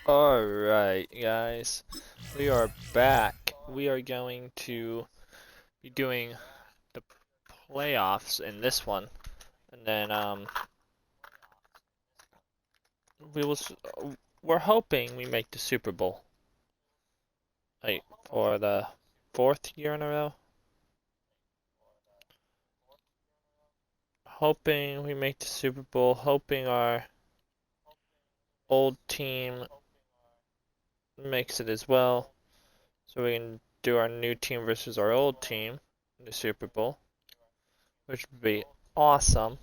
Alright, guys, we are back. We are going to be doing the playoffs in this one, and then we will. We're hoping we make the Super Bowl, like for the fourth year in a row. Hoping we make the Super Bowl. Hoping our old team makes it as well, so we can do our new team versus our old team in the Super Bowl, which would be awesome.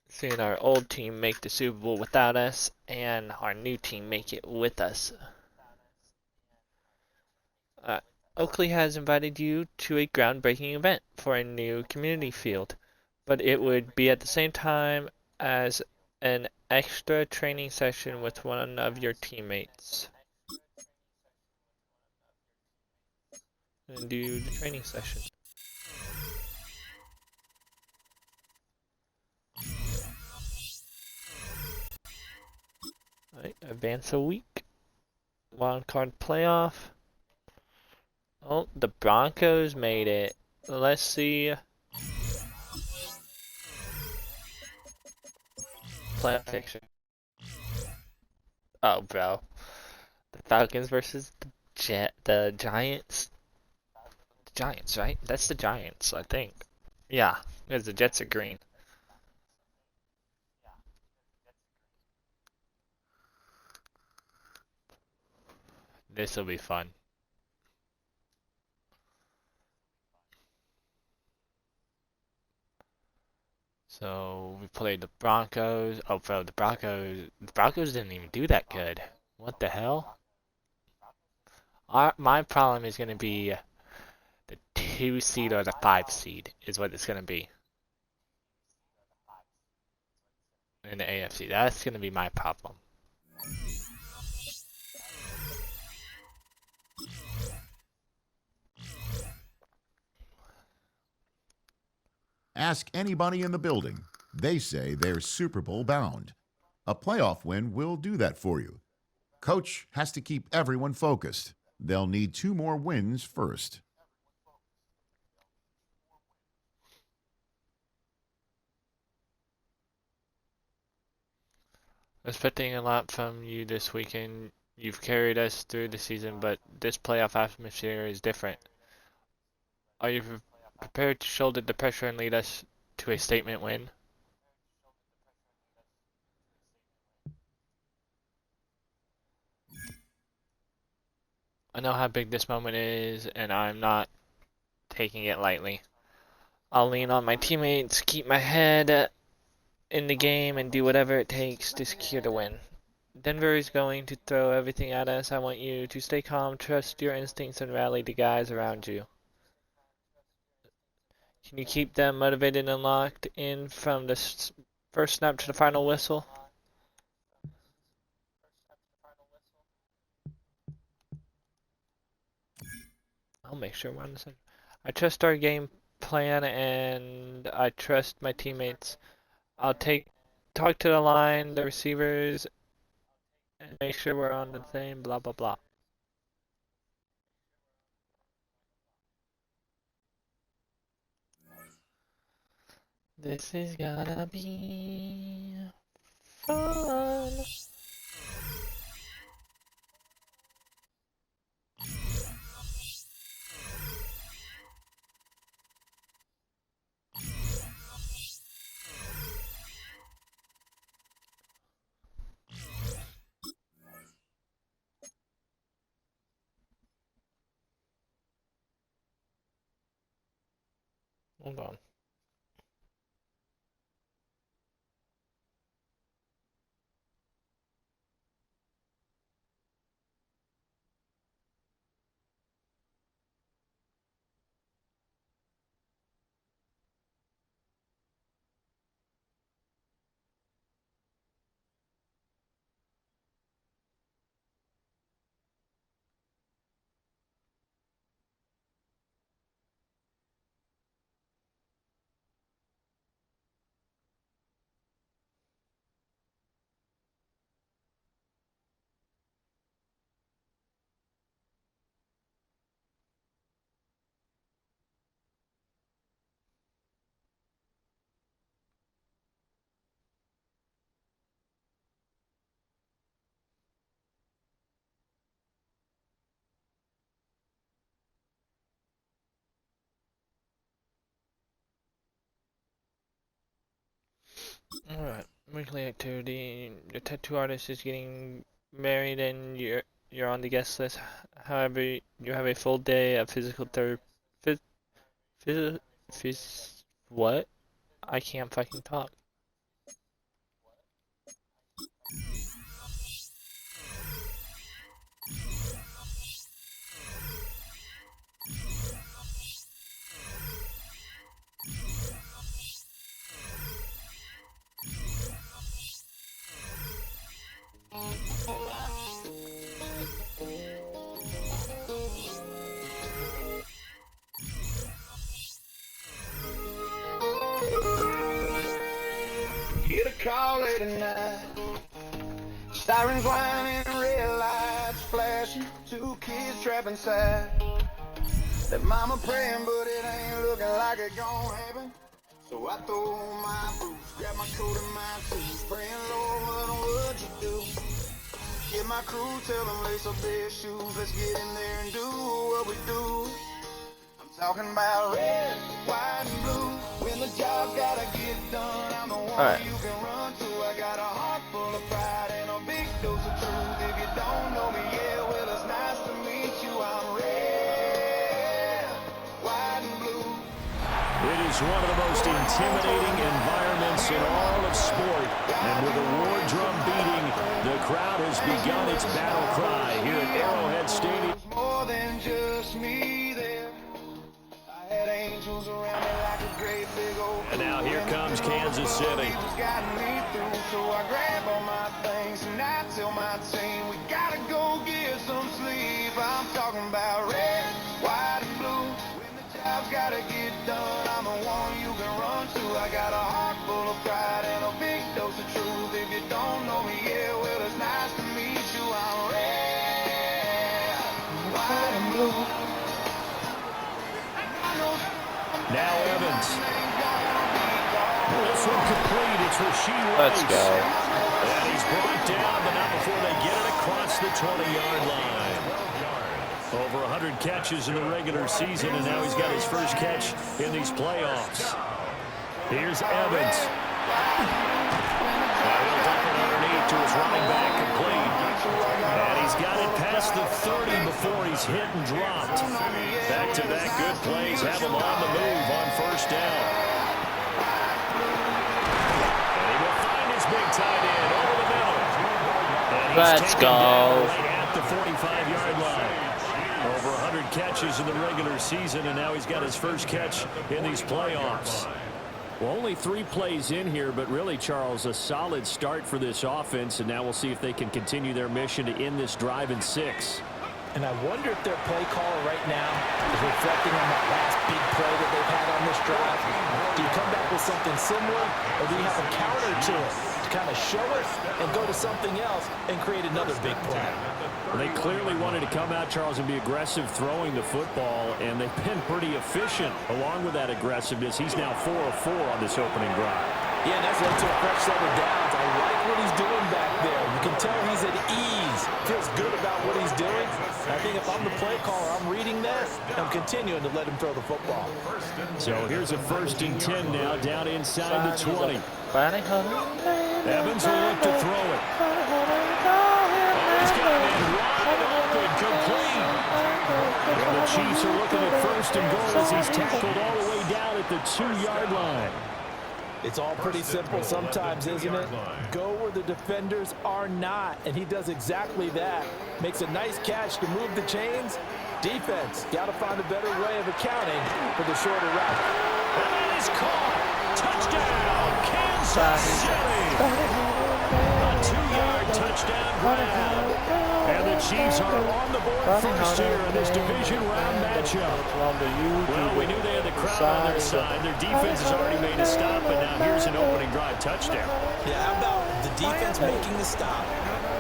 Seeing our old team make the Super Bowl without us and our new team make it with us. Uh, Oakley has invited you to a groundbreaking event for a new community field, but it would be at the same time as an extra training session with one of your teammates. And do the training session. Alright, advance a week. Wild card playoff. Oh, the Broncos made it. Let's see. Playoff picture. Oh, bro. The Falcons versus the Giants. The Giants, right? That's the Giants, I think. Yeah, because the Jets are green. This will be fun. So we played the Broncos. Oh, bro, the Broncos didn't even do that good. What the hell? My problem is gonna be the 2 seed or the 5 seed is what it's gonna be in the AFC. That's gonna be my problem. Ask anybody in the building. They say they're Super Bowl bound. A playoff win will do that for you. Coach has to keep everyone focused. They'll need 2 more wins first. Expecting a lot from you this weekend. You've carried us through the season, but this playoff atmosphere is different. Are you prepared to shoulder the pressure and lead us to a statement win? I know how big this moment is, and I'm not taking it lightly. I'll lean on my teammates, keep my head in the game, and do whatever it takes to secure the win. Denver is going to throw everything at us. I want you to stay calm, trust your instincts, and rally the guys around you. Can you keep them motivated and locked in from the first snap to the final whistle? I'll make sure we're on the same. I trust our game plan and I trust my teammates. I'll talk to the line, the receivers, and make sure we're on the same blah blah blah. This is gonna be fun. Hold on. Alright, weekly activity. The tattoo artist is getting married and you're on the guest list. However, you have a full day of physical therapy. What? I can't fucking talk. Get a call late at night. Sirens whining, red lights flashing. 2 kids trapped inside. That mama praying, but it ain't looking like it gon' happen. So I throw on my boots, grab my coat and my shoes, praying, Lord, what you do? Get my crew, tell them lace up their shoes. Let's get in there and do what we do. I'm talking about red, white, and blue. When the job gotta get done, I'm the one you can run to. I got a heart full of pride and a big dose of truth. If you don't know me, yeah, well, it's nice to meet you. I'm red, white, and blue. It is one of the most intimidating environments in all of sport. And with the war drum beating, the crowd has begun its battle cry here at Arrowhead Stadium. More than just me there. I had angels around me like a great big old. And now here comes Kansas City. Got me through, so I grab all my things and I tell my team we gotta go get some sleep. I'm talking about red, white, and blue. When the job's gotta get done, I'm the one you can run to. I got a heart full of pride and a big dose of truth. If you don't know me, yeah, well, it's nice to meet you. I'm red, white, and blue. Now Evans. This one complete. It's Rasheed Rice. Let's go. And he's brought down, but not before they get it across the 20-yard line. Over 100 catches in the regular season, and now he's got his first catch in these playoffs. Here's Evans. Now he'll dump it underneath to his running back, complete. And he's got it past the 30 before he's hit and dropped. Back-to-back good plays have him on the move on first down. And he will find his big tight end over the middle. And he's Let's taken go. down right at the 45-yard line. Over 100 catches in the regular season, and now he's got his first catch in these playoffs. Well, only 3 plays in here, but really, Charles, a solid start for this offense, and now we'll see if they can continue their mission to end this drive in 6. And I wonder if their play caller right now is reflecting on that last big play that they've had on this drive. Do you come back with something similar, or do you have a counter to it to kind of show it and go to something else and create another big play? Well, they clearly wanted to come out, Charles, and be aggressive throwing the football, and they've been pretty efficient along with that aggressiveness. He's now 4 of 4 on this opening drive. Yeah, and that's led to a fresh set of downs. I like what he's doing back there. You can tell he's at ease. Feels good about what he's doing. I think if I'm the play caller, I'm reading that, and I'm continuing to let him throw the football. So here's a 1st and 10 now, down inside the 20. Evans will look to throw it. He's got a man wide open, complete. And the Chiefs are looking at 1st and goal as he's tackled all the way down at the 2-yard line. It's all pretty simple sometimes, isn't it? Go where the defenders are not, and he does exactly that. Makes a nice catch to move the chains. Defense, got to find a better way of accounting for the shorter route. And it is caught. Touchdown, Kansas City. A 2-yard touchdown grab. And the Chiefs are on the board first here in this division round matchup. Well, we knew they had the crowd on their side. Their defense has already made a stop, and now here's an opening drive touchdown. Yeah, how about the defense making the stop?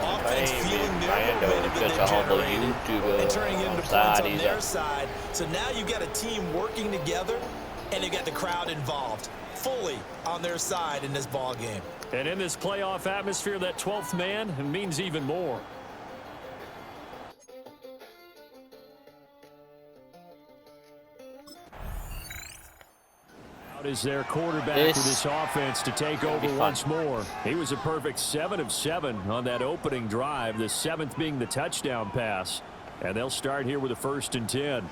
Offense feeling their momentum that they've generated and turning it into points on their side. So now you've got a team working together, and you've got the crowd involved fully on their side in this ball game. And in this playoff atmosphere, that 12th man means even more. Is their quarterback for this offense to take over once more. He was a perfect 7 of 7 on that opening drive, the 7th being the touchdown pass. And they'll start here with a 1st and 10.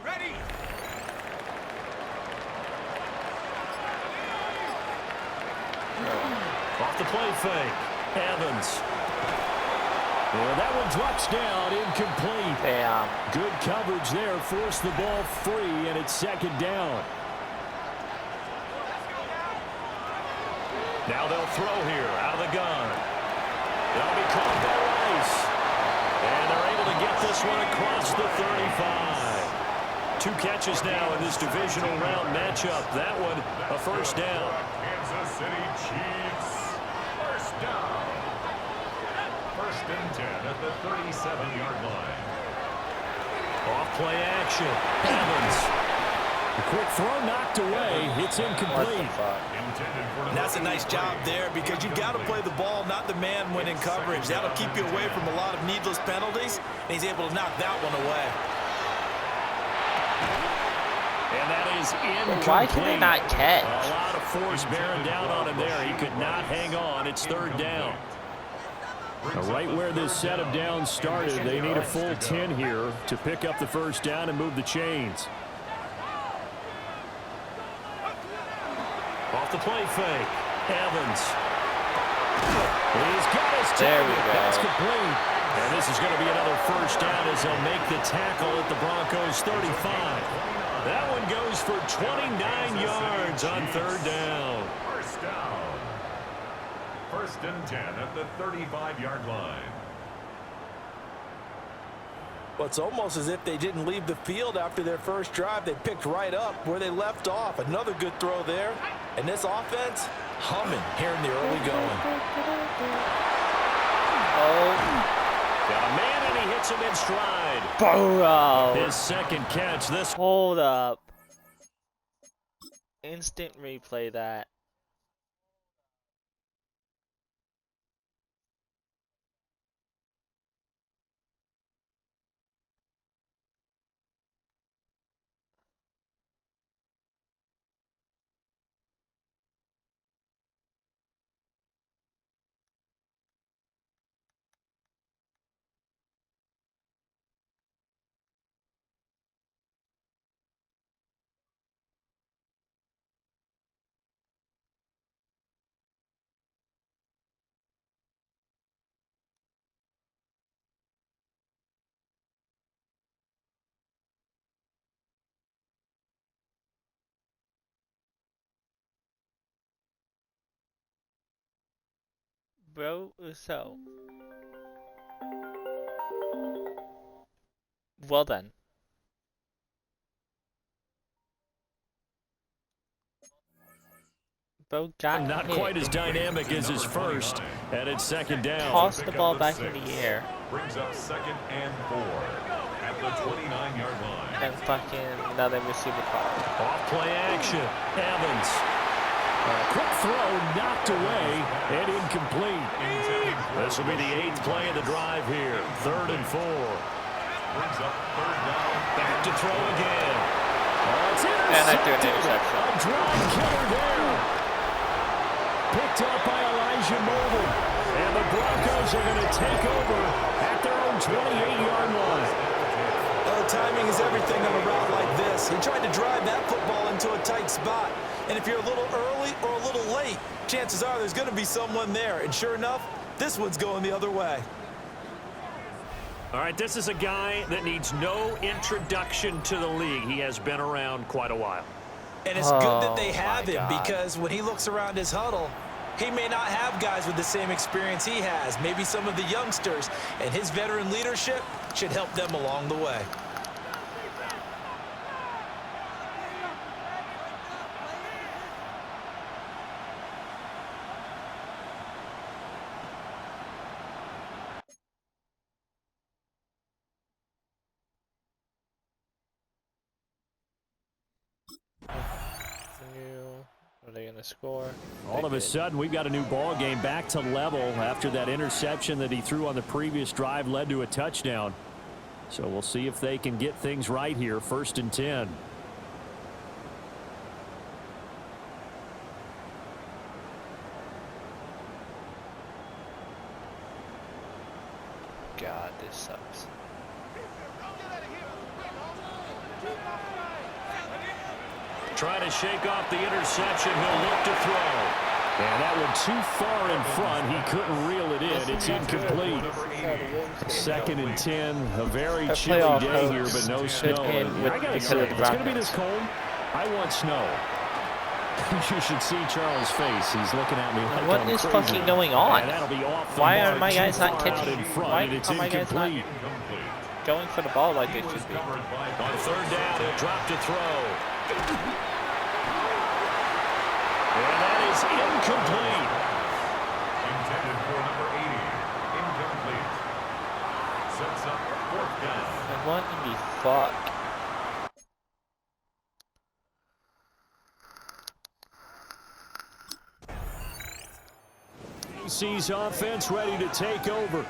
Ready. Off the play fake. Evans. Well, that one drops down, incomplete. Damn. Good coverage there, forced the ball free, and it's 2nd down. Now they'll throw here, out of the gun. They'll be caught by Rice. And they're able to get this one across the 35. 2 catches now in this divisional round matchup. That one, a 1st down. Kansas City Chiefs, 1st down. 1st and 10 at the 37-yard line. Off play action. Evans. A quick throw knocked away. It's incomplete. That's a nice job there because you've got to play the ball, not the man when in coverage. That'll keep you away from a lot of needless penalties, and he's able to knock that one away. And that is incomplete. Why can they not catch? A lot of force bearing down on him there. He could not hang on. It's 3rd down. Right where this set of downs started, they need a full 10 here to pick up the 1st down and move the chains. Off the play fake. Evans. He's got his target. That's complete. And this is going to be another 1st down as they'll make the tackle at the Broncos 35. That one goes for 29 yards on 3rd down. 1st down. 1st and 10 at the 35-yard line. Well, it's almost as if they didn't leave the field after their first drive. They picked right up where they left off. Another good throw there. And this offense, humming here in the early going. Oh. Got a man, and he hits him in stride. Burrow. His 2nd catch. This. Hold up. Instant replay that. Bro, so. Well then. Bro got Not hit. quite as dynamic as his first, and it's 2nd down. Toss the ball back in the air. Brings up 2nd and 4 at the 29-yard line. And fucking another receiver call. Off play action. Evans. Quick throw knocked away and incomplete. This will be the 8th play of the drive here. 3rd and 4. Brings up 3rd down. Back to throw again. And I threw an interception. A drive killer there. Picked up by Elijah Molden. And the Broncos are going to take over at their own 28-yard line. Timing is everything on a route like this. He tried to drive that football into a tight spot. And if you're a little early or a little late, chances are there's going to be someone there. And sure enough, this one's going the other way. All right, this is a guy that needs no introduction to the league. He has been around quite a while. And it's good that they have him because when he looks around his huddle, He may not have guys with the same experience he has. Maybe some of the youngsters, and his veteran leadership should help them along the way. Are they going to score? All of a sudden, we've got a new ball game back to level after that interception that he threw on the previous drive led to a touchdown. So we'll see if they can get things right here. 1st and 10. God, this sucks. Trying to shake off the interception. He'll look to throw. And that one too far in front. He couldn't reel it in. It's incomplete. 2nd and 10. A very chilly day here, but no snow. I got to say, if it's going to be this cold, I want snow. You should see Charles' face. He's looking at me like what I'm is crazy. fucking going on? And that'll be off the Why are mark, my too guys not far catching? out in front, Why and it's are my guys not incomplete. going for the ball like they should be? On 3rd down, he'll drop to throw. And that is incomplete. Intended for number 80. Incomplete. Sets up 4th down. And what in the fuck? UC's offense ready to take over.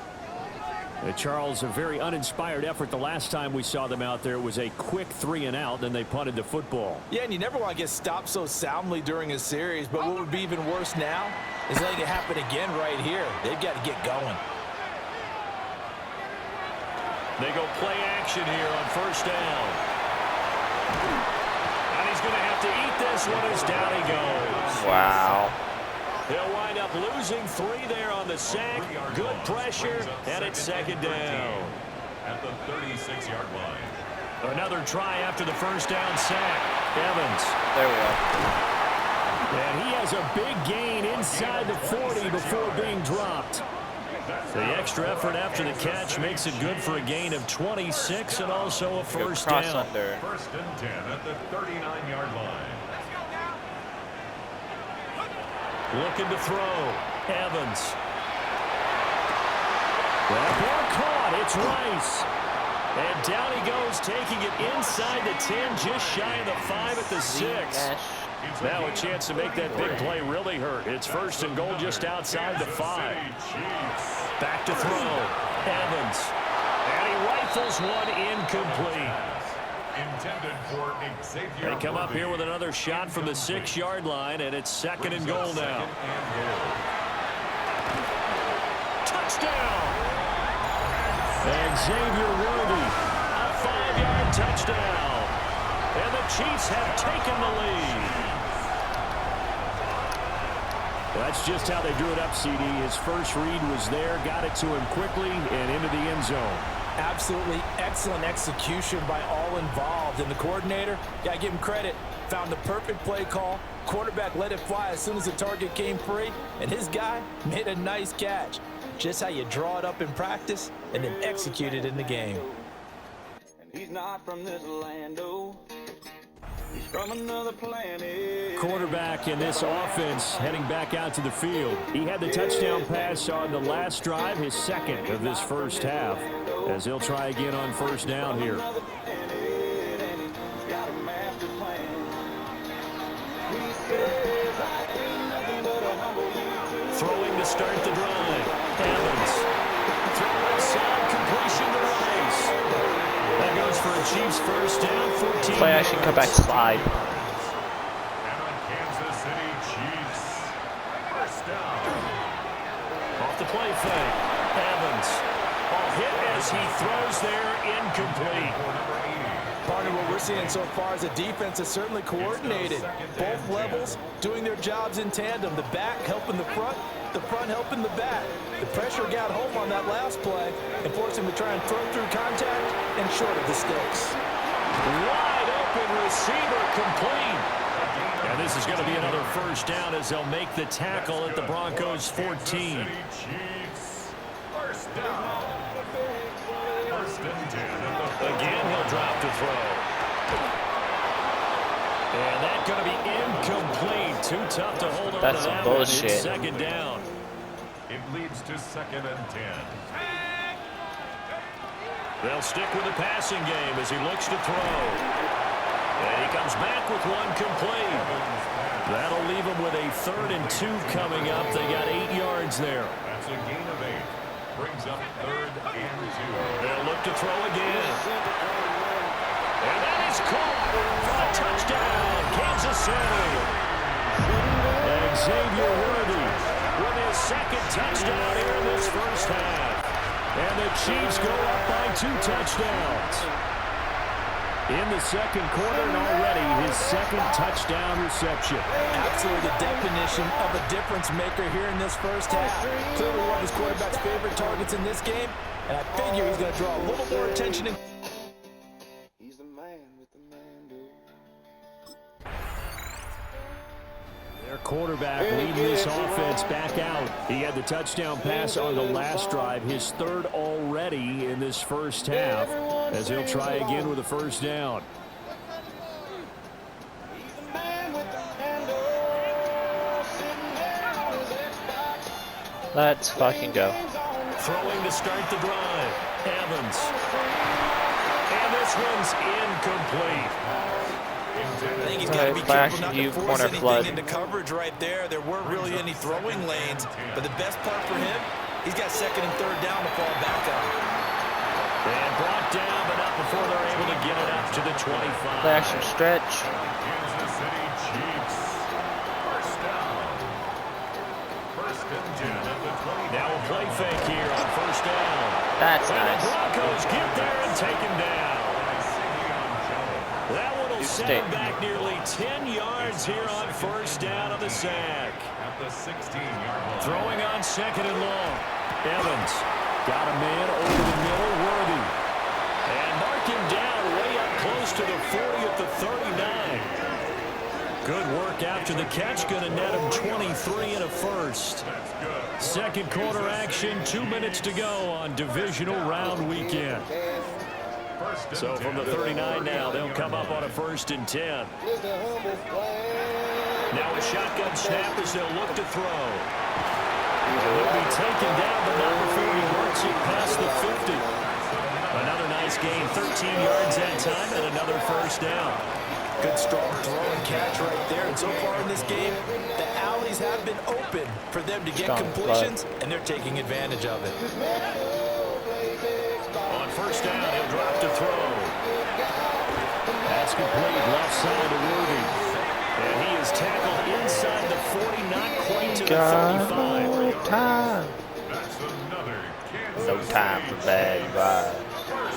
Charles, a very uninspired effort the last time we saw them out there. It was a quick 3 and out, then they punted the football. Yeah, and you never want to get stopped so soundly during a series, but what would be even worse now is letting it happen again right here. They've got to get going. They go play action here on 1st down. And he's going to have to eat this one as down he goes. Wow. He'll wind up losing 3 there on the sack. Good pressure, and it's 2nd down. At the 36-yard line. Another try after the 1st down sack. Evans. There we go. And he has a big gain inside the 40 before being dropped. The extra effort after the catch makes it good for a gain of 26 and also a 1st down. Under. 1st and 10 at the 39-yard line. Looking to throw. Evans. That ball caught. It's Rice. And down he goes, taking it inside the 10, just shy of the 5 at the 6. Now a chance to make that big play really hurt. It's 1st and goal just outside the 5. Back to throw. Evans. And he rifles one incomplete. Intended for Xavier. They come up here with another shot from the 6-yard line, and it's 2nd and goal now. Touchdown! And Xavier Worthy, a 5-yard touchdown. And the Chiefs have taken the lead. That's just how they drew it up, CD. His first read was there, got it to him quickly, and into the end zone. Absolutely excellent execution by all involved. And the coordinator, got to give him credit, found the perfect play call. Quarterback let it fly as soon as the target came free. And his guy made a nice catch. Just how you draw it up in practice and then execute it in the game. And he's not from this land, oh. He's from another planet. Quarterback in this offense heading back out to the field. He had the touchdown pass on the last drive, his 2nd of this 1st half, as he'll try again on 1st down here. Throwing to start the drive. Evans. Throw inside, completion to Rice. That goes for a Chiefs 1st down, 14. Play action, come back, slide. And on Kansas City Chiefs. 1st down. Off the play fake. Evans. Ball hit as he throws there, incomplete. Partner, what we're seeing so far is the defense is certainly coordinated. Both levels doing their jobs in tandem. The back helping the front helping the back. The pressure got home on that last play and forced him to try and throw through contact and short of the sticks. Wide open receiver complete. And this this is going to be another first down as they'll make the tackle at the Broncos 14. Chiefs. First down. First and 10 at the Again, he'll drop to throw. And that's going to be incomplete. Too tough to hold on That's to some that bullshit. one. It's second down. It leads to 2nd and 10. They'll stick with the passing game as he looks to throw. And he comes back with one complete. That'll leave him with a 3rd and 2 coming up. They got 8 yards there. That's a gain of 8. Brings up 3rd and 2. They'll look to throw again. And that is caught for a touchdown, Kansas City. Xavier Worthy with his 2nd touchdown here in this first half. And the Chiefs go up by 2 touchdowns. In the second quarter and already his 2nd touchdown reception. Absolutely the definition of a difference maker here in this first half. Clearly one of his quarterback's favorite targets in this game. And I figure he's going to draw a little more attention. He's the man with the mandate. Their quarterback leading this offense back out. He had the touchdown pass on the last drive, his 3rd already in this first half, as he'll try again with a first down. He's the man with the mandate. Sitting there on his Xbox. Let's fucking go. Throwing to start the drive, Evans. And this one's incomplete. I think he's got to be Flash careful not you, to force corner anything flood. into coverage right there. There weren't really any throwing lanes, but the best part for him, he's got 2nd and 3rd down to fall back on. And brought down, but not before they're able to get it up to the 25. Flash and stretch. Kansas City Chiefs. First down. First and 10 at the 20. Now a play fake here on first down. That's And the nice. Broncos get there and take him down. That one will set him back nearly 10 yards here on first down on the sack. At the 16-yard line. Throwing on 2nd and long. Evans got a man over the middle, Worthy. And mark him down way up close to the 40 at the 39. Good work after the catch. Going to net him 23 and a first. Second quarter action, 2 minutes to go on divisional round weekend. So from the 39 now, they'll come up on a 1st and 10. Now a shotgun snap as they'll look to throw. He'll be taken down, but not before he works it past the 50. Another nice gain, 13 yards that time, and another first down. Good strong throw and catch right there. And so far in this game, the alleys have been open for them to get completions, and they're taking advantage of it. On first down, he'll drop to throw. That's complete, left side to Worthy. And he is tackled inside the 40, not quite to the 35. Time. That's another Kansas No time for bad vibes.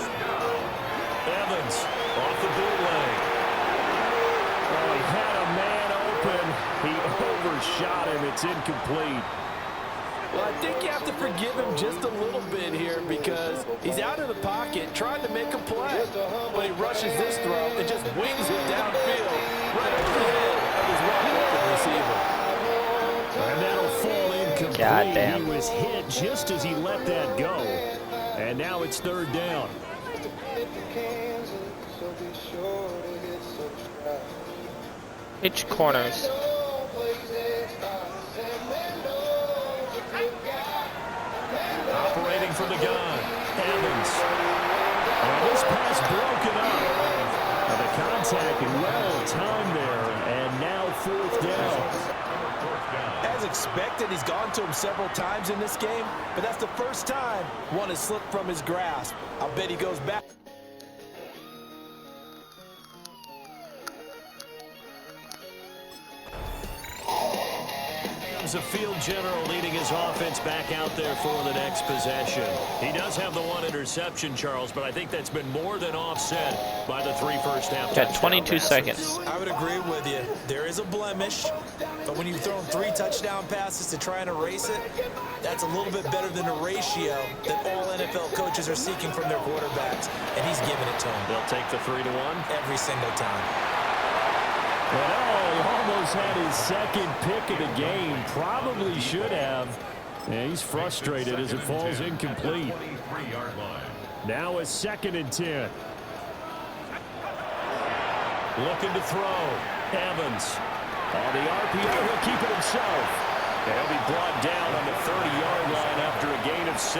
Evans off the bootleg. Oh, he had a man open. He overshot him. It's incomplete. Well, I think you have to forgive him just a little bit here because he's out of the pocket trying to make a play. But he rushes this throw and just wings it downfield right over the head of his wide-open receiver. And that'll fall incomplete. Goddamn. He was hit just as he let that go. And now it's 3rd down. Pitch corners. Operating from the gun, Evans. And this pass broken up. And the contact well timed there, and now 4th down. As expected, he's gone to him several times in this game, but that's the first time one has slipped from his grasp. I'll bet he goes back. A field general leading his offense back out there for the next possession. He does have the 1 interception, Charles, but I think that's been more than offset by the 3 first half. Got 22 seconds. I would agree with you. There is a blemish, but when you've thrown 3 touchdown passes to try and erase it, that's a little bit better than a ratio that all NFL coaches are seeking from their quarterbacks, and he's giving it to them. They'll take the 3-1 every single time. And almost almost had his second pick of the game. Probably should have. And he's frustrated as it falls incomplete. Now a 2nd and 10. Looking to throw. Evans. On the RPO, he'll keep it himself. And he'll be brought down on the 30-yard line after a gain of 6.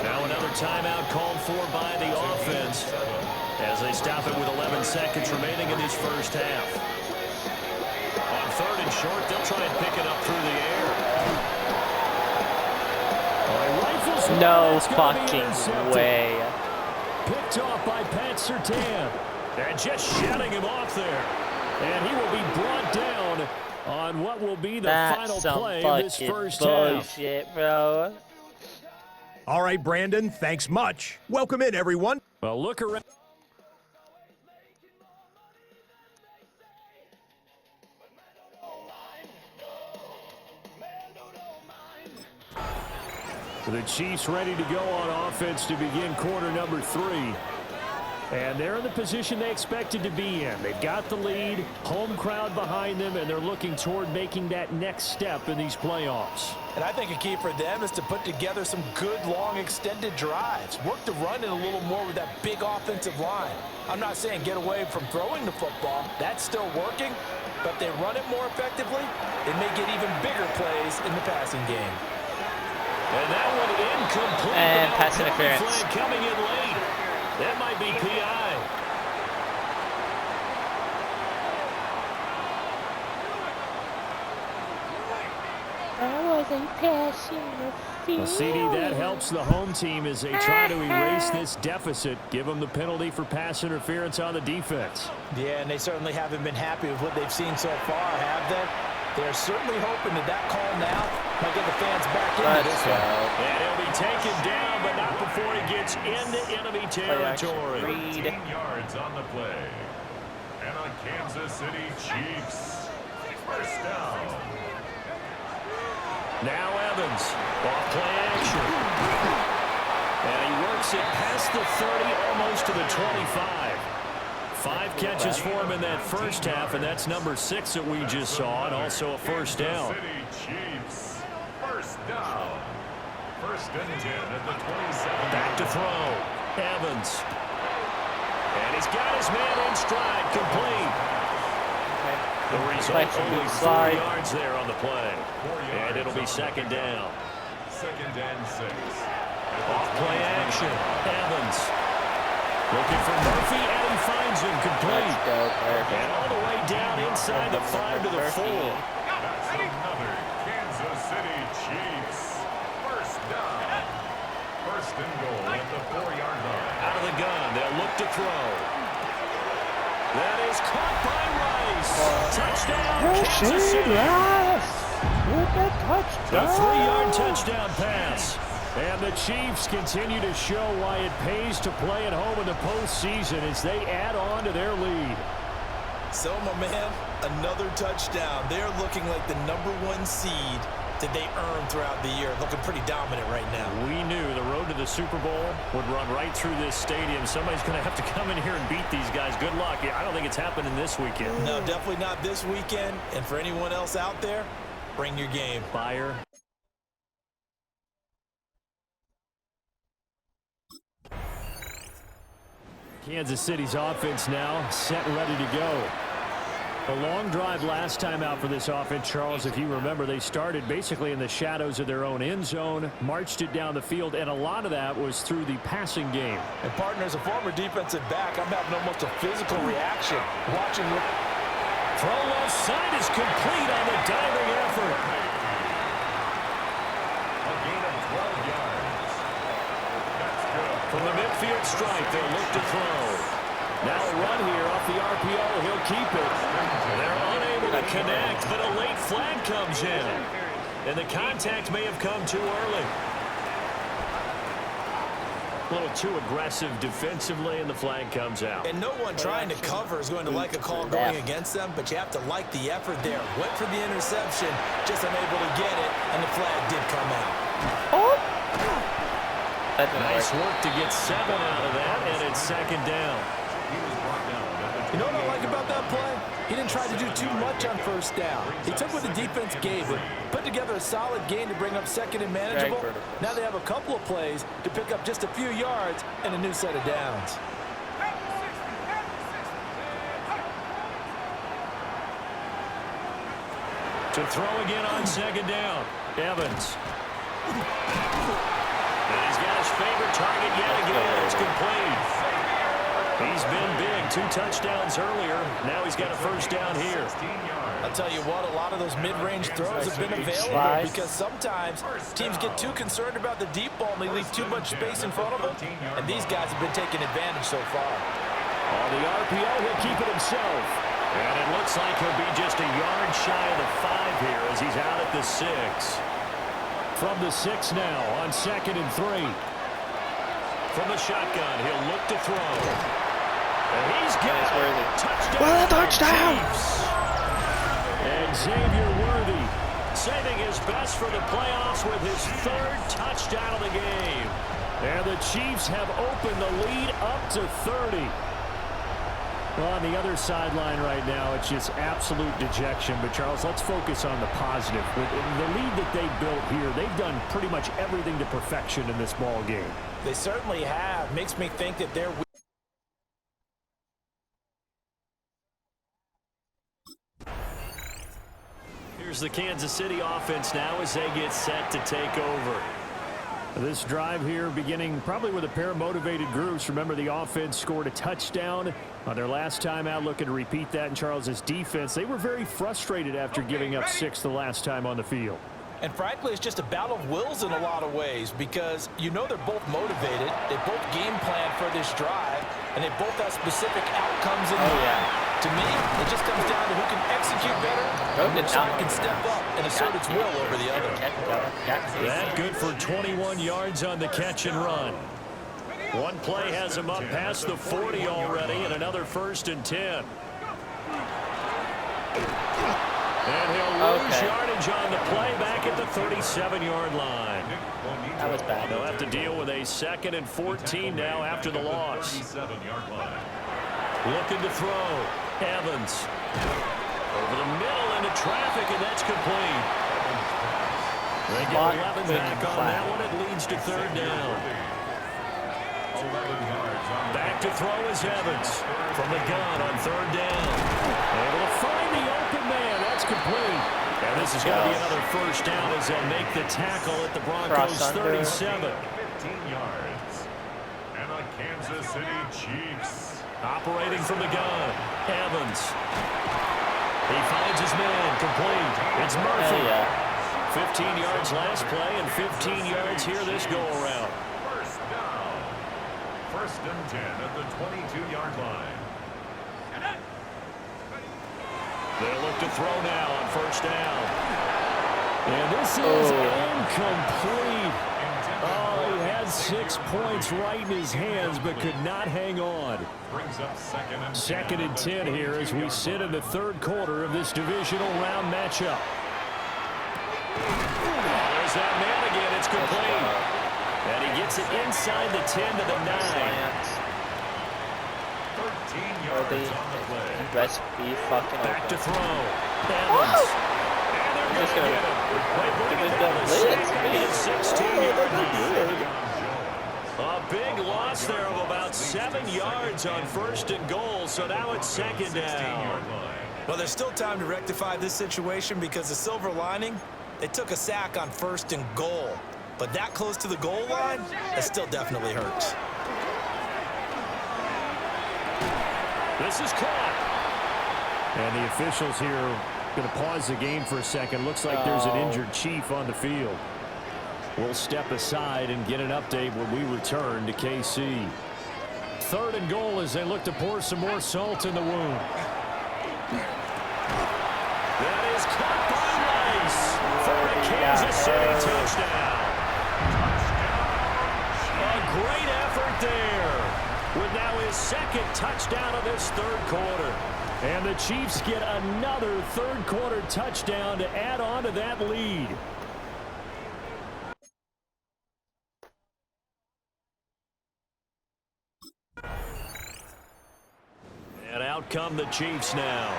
Now another timeout called for by the offense as they stop it with 11 seconds remaining in this first half. On 3rd and short, they'll try and pick it up through the air. No fucking way. Picked off by Pat Surtain. And just shutting him off there. And he will be brought down on what will be the final play of this first bullshit, half. Bro. All right, Brandon, thanks much. Welcome in, everyone. Well, look around. The Chiefs ready to go on offense to begin quarter number 3. And they're in the position they expected to be in. They've got the lead, home crowd behind them, and they're looking toward making that next step in these playoffs. And I think a key for them is to put together some good, long, extended drives. Work the run in a little more with that big offensive line. I'm not saying get away from throwing the football. That's still working. But they run it more effectively, they may get even bigger plays in the passing game. And that one incomplete. And pass interference. Coming in late. That might be PI. Well, CD, that helps the home team as they try to erase this deficit. Give them the penalty for pass interference on the defense. Yeah, and they certainly haven't been happy with what they've seen so far, have they? They're certainly hoping that call now might get the fans back into this one. And he'll be taken down, but not before he gets into enemy territory. 13 yards on the play. And on Kansas City Chiefs. First down. Now Evans. Off play action. And he works it past the 30, almost to the 25. 5 catches for him in that first half, and that's number 6 that we just saw, and also a first down. Chiefs, first down. 1st and 10 at the 27. Back to throw. Evans. And he's got his man in stride, complete. The result, only 4 yards there on the play. And it'll be 2nd down. 2nd and 6. Off play action. Evans. Looking for Murphy, and he finds him complete. And all the way down inside the 5 to the 4. That's another Kansas City Chiefs. First down. 1st and goal at the 4-yard line. Out of the gun, they'll look to throw. That is caught by Rice. Touchdown, Kansas City. A 3-yard touchdown pass. And the Chiefs continue to show why it pays to play at home in the postseason as they add on to their lead. So, my man, another touchdown. They're looking like the #1 seed that they earned throughout the year. Looking pretty dominant right now. We knew the road to the Super Bowl would run right through this stadium. Somebody's going to have to come in here and beat these guys. Good luck. I don't think it's happening this weekend. No, definitely not this weekend. And for anyone else out there, bring your game. Fire. Kansas City's offense now set and ready to go. A long drive last time out for this offense, Charles. If you remember, they started basically in the shadows of their own end zone, marched it down the field, and a lot of that was through the passing game. And partner, as a former defensive back, I'm having almost a physical reaction watching. Throw left side is complete on the diving effort. A gain of 12 yards. That's good. From the midfield strike, they'll look to throw. Now a run here off the RPO. He'll keep it. They're unable to connect, but a late flag comes in. And the contact may have come too early. A little too aggressive defensively, and the flag comes out. And no one trying to cover is going to like a call going against them, but you have to like the effort there. Went for the interception, just unable to get it, and the flag did come out. Nice work to get 7 out of that, and it's 2nd down. You know what I like about that play? He didn't try to do too much on first down. He took what the defense gave him, put together a solid game to bring up second and manageable. Now they have a couple of plays to pick up just a few yards and a new set of downs. To throw again on second down, Evans. And he's got his favorite target yet again. It's complete. He's been big. 2 touchdowns earlier. Now he's got a first down here. I'll tell you what, a lot of those mid-range throws have been available because sometimes teams get too concerned about the deep ball and they leave too much space in front of them. And these guys have been taking advantage so far. On the RPO, he'll keep it himself. And it looks like he'll be just a yard shy of the 5 here as he's out at the 6. From the 6 now on 2nd and 3. From the shotgun, he'll look to throw. And he's got it. Touchdown. What a touchdown! And Xavier Worthy saving his best for the playoffs with his 3rd touchdown of the game. And the Chiefs have opened the lead up to 30. Well, on the other sideline right now, it's just absolute dejection. But, Charles, let's focus on the positive. With the lead that they built here, they've done pretty much everything to perfection in this ball game. They certainly have. Makes me think that they're... Here's the Kansas City offense now as they get set to take over. This drive here beginning probably with a pair of motivated groups. Remember, the offense scored a touchdown on their last time out, looking to repeat that in Charles's defense. They were very frustrated after giving up 6 the last time on the field. And frankly, it's just a battle of wills in a lot of ways because you know they're both motivated. They both game plan for this drive, and they both have specific outcomes in mind. To me, it just comes down to who can execute better and which side can step up and assert its will over the other. That good for 21 yards on the catch and run. One play has him up past the 40 already, and another 1st and 10. And he'll lose yardage on the play back at the 37-yard line. That was bad. They'll have to deal with a 2nd and 14 now after the loss. Looking to throw. Evans. Over the middle into traffic, and that's complete. They get 11 back on that one. It leads to 3rd down. Back to throw is Evans. From the gun on 3rd down. Able to find the open man. That's complete. And this is going to be another first down as they'll make the tackle at the Broncos 37. 15 yards. And the Kansas City Chiefs. Operating from the gun. Evans. He finds his man. Complete. It's Murphy. 15 yards last play and 15 yards here this go-around. First down. 1st and 10 at the 22-yard line. They'll look to throw now on 1st down. And this is incomplete. Oh, he had 6 points right in his hands, but could not hang on. Brings up 2nd and 10 here as we sit in the 3rd quarter of this divisional round matchup. There's that man again. It's complete. And he gets it inside the 10 to the 9. 13 yards on the play. Recipe fucking Back to throw. Evans. And they're going to get him. They bring it down to 16-yard lead. A big loss there of about 7 yards on 1st and goal, so now it's 2nd down. Well, there's still time to rectify this situation because the silver lining, they took a sack on 1st and goal. But that close to the goal line, that still definitely hurts. This is caught. And the officials here going to pause the game for a second. Looks like there's an injured Chief on the field. We'll step aside and get an update when we return to KC. 3rd and goal as they look to pour some more salt in the wound. That is caught by Rice for a Kansas City touchdown. A great effort there with now his 2nd touchdown of this 3rd quarter. And the Chiefs get another 3rd quarter touchdown to add on to that lead. And out come the Chiefs now.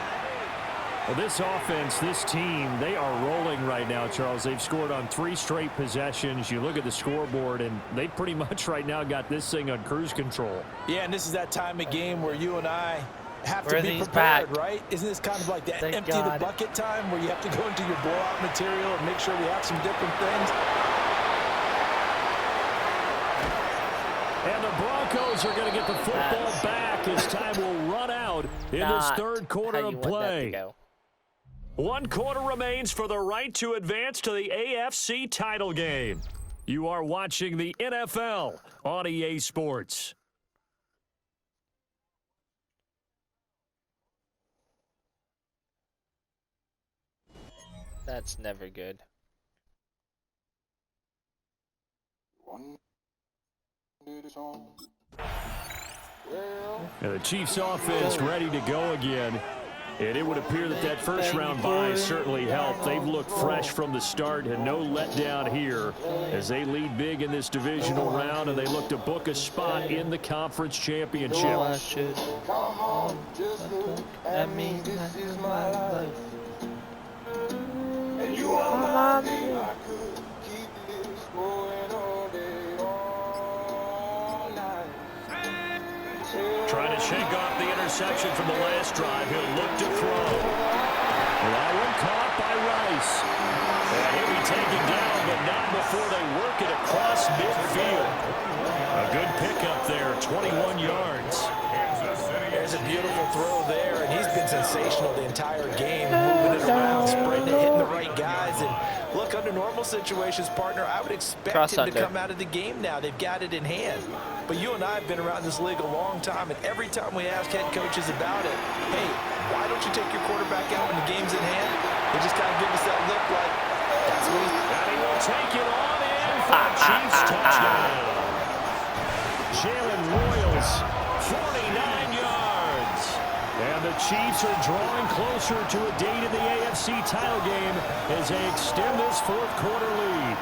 Well, this offense, this team, they are rolling right now, Charles. They've scored on 3 straight possessions. You look at the scoreboard, and they pretty much right now got this thing on cruise control. Yeah, and this is that time of game where you and I have Where to be these prepared, back? right? Isn't this kind of like that Thank empty God. the bucket time where you have to go into your blowout material and make sure we have some different things? And the Broncos are going to get the football back as time will run out in this third quarter of play. 1 quarter remains for the right to advance to the AFC title game. You are watching the NFL on EA Sports. That's never good. And the Chiefs offense ready to go again. And it would appear that that first round bye certainly helped. They've looked fresh from the start and no letdown here as they lead big in this divisional round and they look to book a spot in the conference championship. That means this is my life. And you are my baby. I could keep this going all day, all night. Trying to shake off the interception from the last drive. He'll look to throw. That one caught by Rice. And he'll be taken down, but not before they work it across midfield. A good pickup there, 21 yards. There's a beautiful throw there, and he's been sensational the entire game, moving it around, spreading it, hitting the right guys. And look, under normal situations, partner, I would expect him to come out of the game now. They've got it in hand. But you and I have been around this league a long time, and every time we ask head coaches about it, hey, why don't you take your quarterback out when the game's in hand? They just kind of give us that look like, that's what he's... And he will take it on in for a Chiefs touchdown. Jalen Royals, 49 yards. And the Chiefs are drawing closer to a date in the AFC title game as they extend this fourth quarter lead.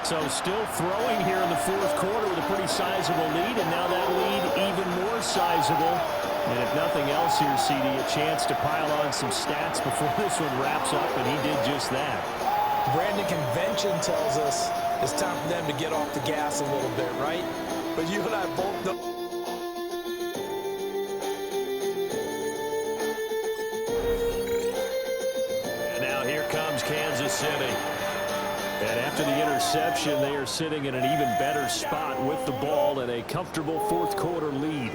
So still throwing here in the fourth quarter with a pretty sizable lead, and now that lead even more sizable. And if nothing else here, CD, a chance to pile on some stats before this one wraps up, and he did just that. Brandon, convention tells us it's time for them to get off the gas a little bit, right? But you and I both know. And now here comes Kansas City. And after the interception, they are sitting in an even better spot with the ball and a comfortable fourth quarter lead.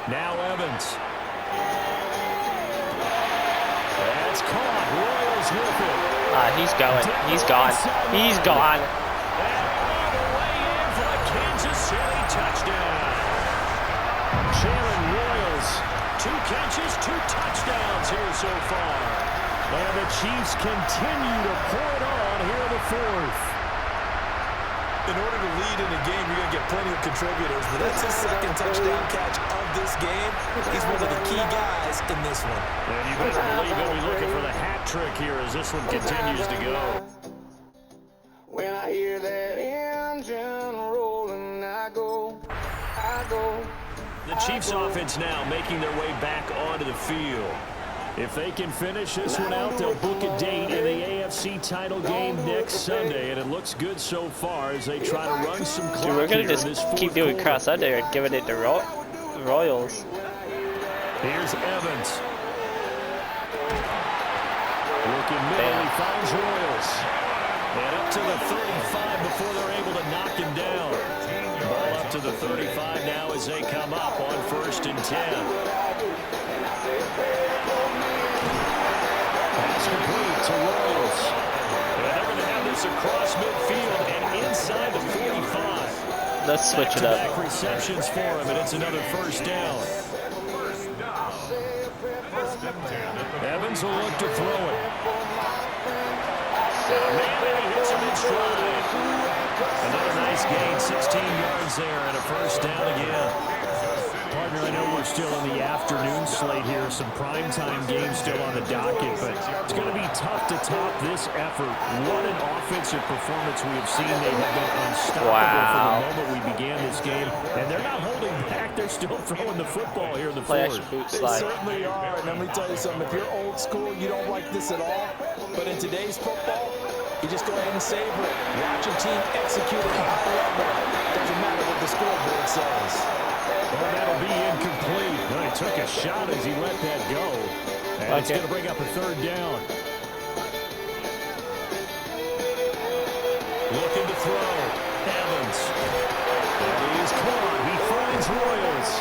Now Evans. That's caught. Royals with it. He's going. He's gone. He's gone. City touchdown. Jalen Royals, 2 catches, 2 touchdowns here so far. And the Chiefs continue to pour it on here in the fourth. In order to lead in a game, you're going to get plenty of contributors, but that's his second touchdown catch of this game. He's one of the key guys in this one. And you better believe he'll be looking for the hat trick here as this one continues to go. When I hear that engine rolling, I go. The Chiefs offense now making their way back onto the field. If they can finish this one out, they'll book a date in the AFC title game next Sunday, and it looks good so far as they try to run some clock. Dude, we're going here to in this just keep doing quarter. crossover and giving it to Royals. Here's Evans. Looking middle, he finds Royals. And up to the 35 before they're able to knock him down. Ball up to the 35 now as they come up on 1st and 10. Pass complete to Royals. And they're going to have this across midfield and inside the 45. Let's switch it up. Back receptions for him, and it's another first down. Evans will look to throw it. Man, he hits him in stride. Another nice gain, 16 yards there, and a first down again. Partner, I know we're still in the afternoon slate here. Some primetime games still on the docket, but it's going to be tough to top this effort. What an offensive performance we have seen. They have been unstoppable from the moment we began this game. And they're not holding back. They're still throwing the football here in the fourth. They certainly are. And let me tell you something. If you're old school, you don't like this at all. But in today's football, you just go ahead and savor it. Watch a team execute at a high level. Doesn't matter what the scoreboard says. Well, that'll be incomplete. Well, he took a shot as he let that go. And it's going to bring up a third down. Looking to throw. Evans. And he's caught. He finds Royals.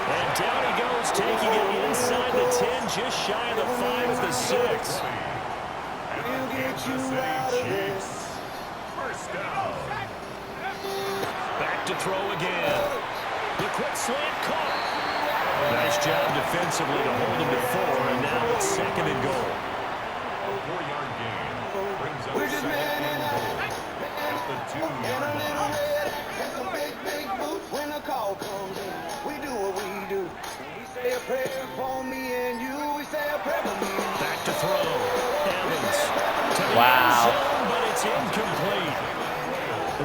And down he goes, taking it inside the 10, just shy of the 5 at the 6. Kansas City Chiefs. First down. Back to throw again. The quick slant caught. Nice job defensively to hold him to 4, and now it's 2nd and goal. A 4-yard gain brings up 2nd and goal at the 2-yard line. Big boots when the call comes in. We do what we do. We say a prayer for me and you. We say a prayer for me. Back to throw. Evans. To the Wow. end zone, but it's incomplete.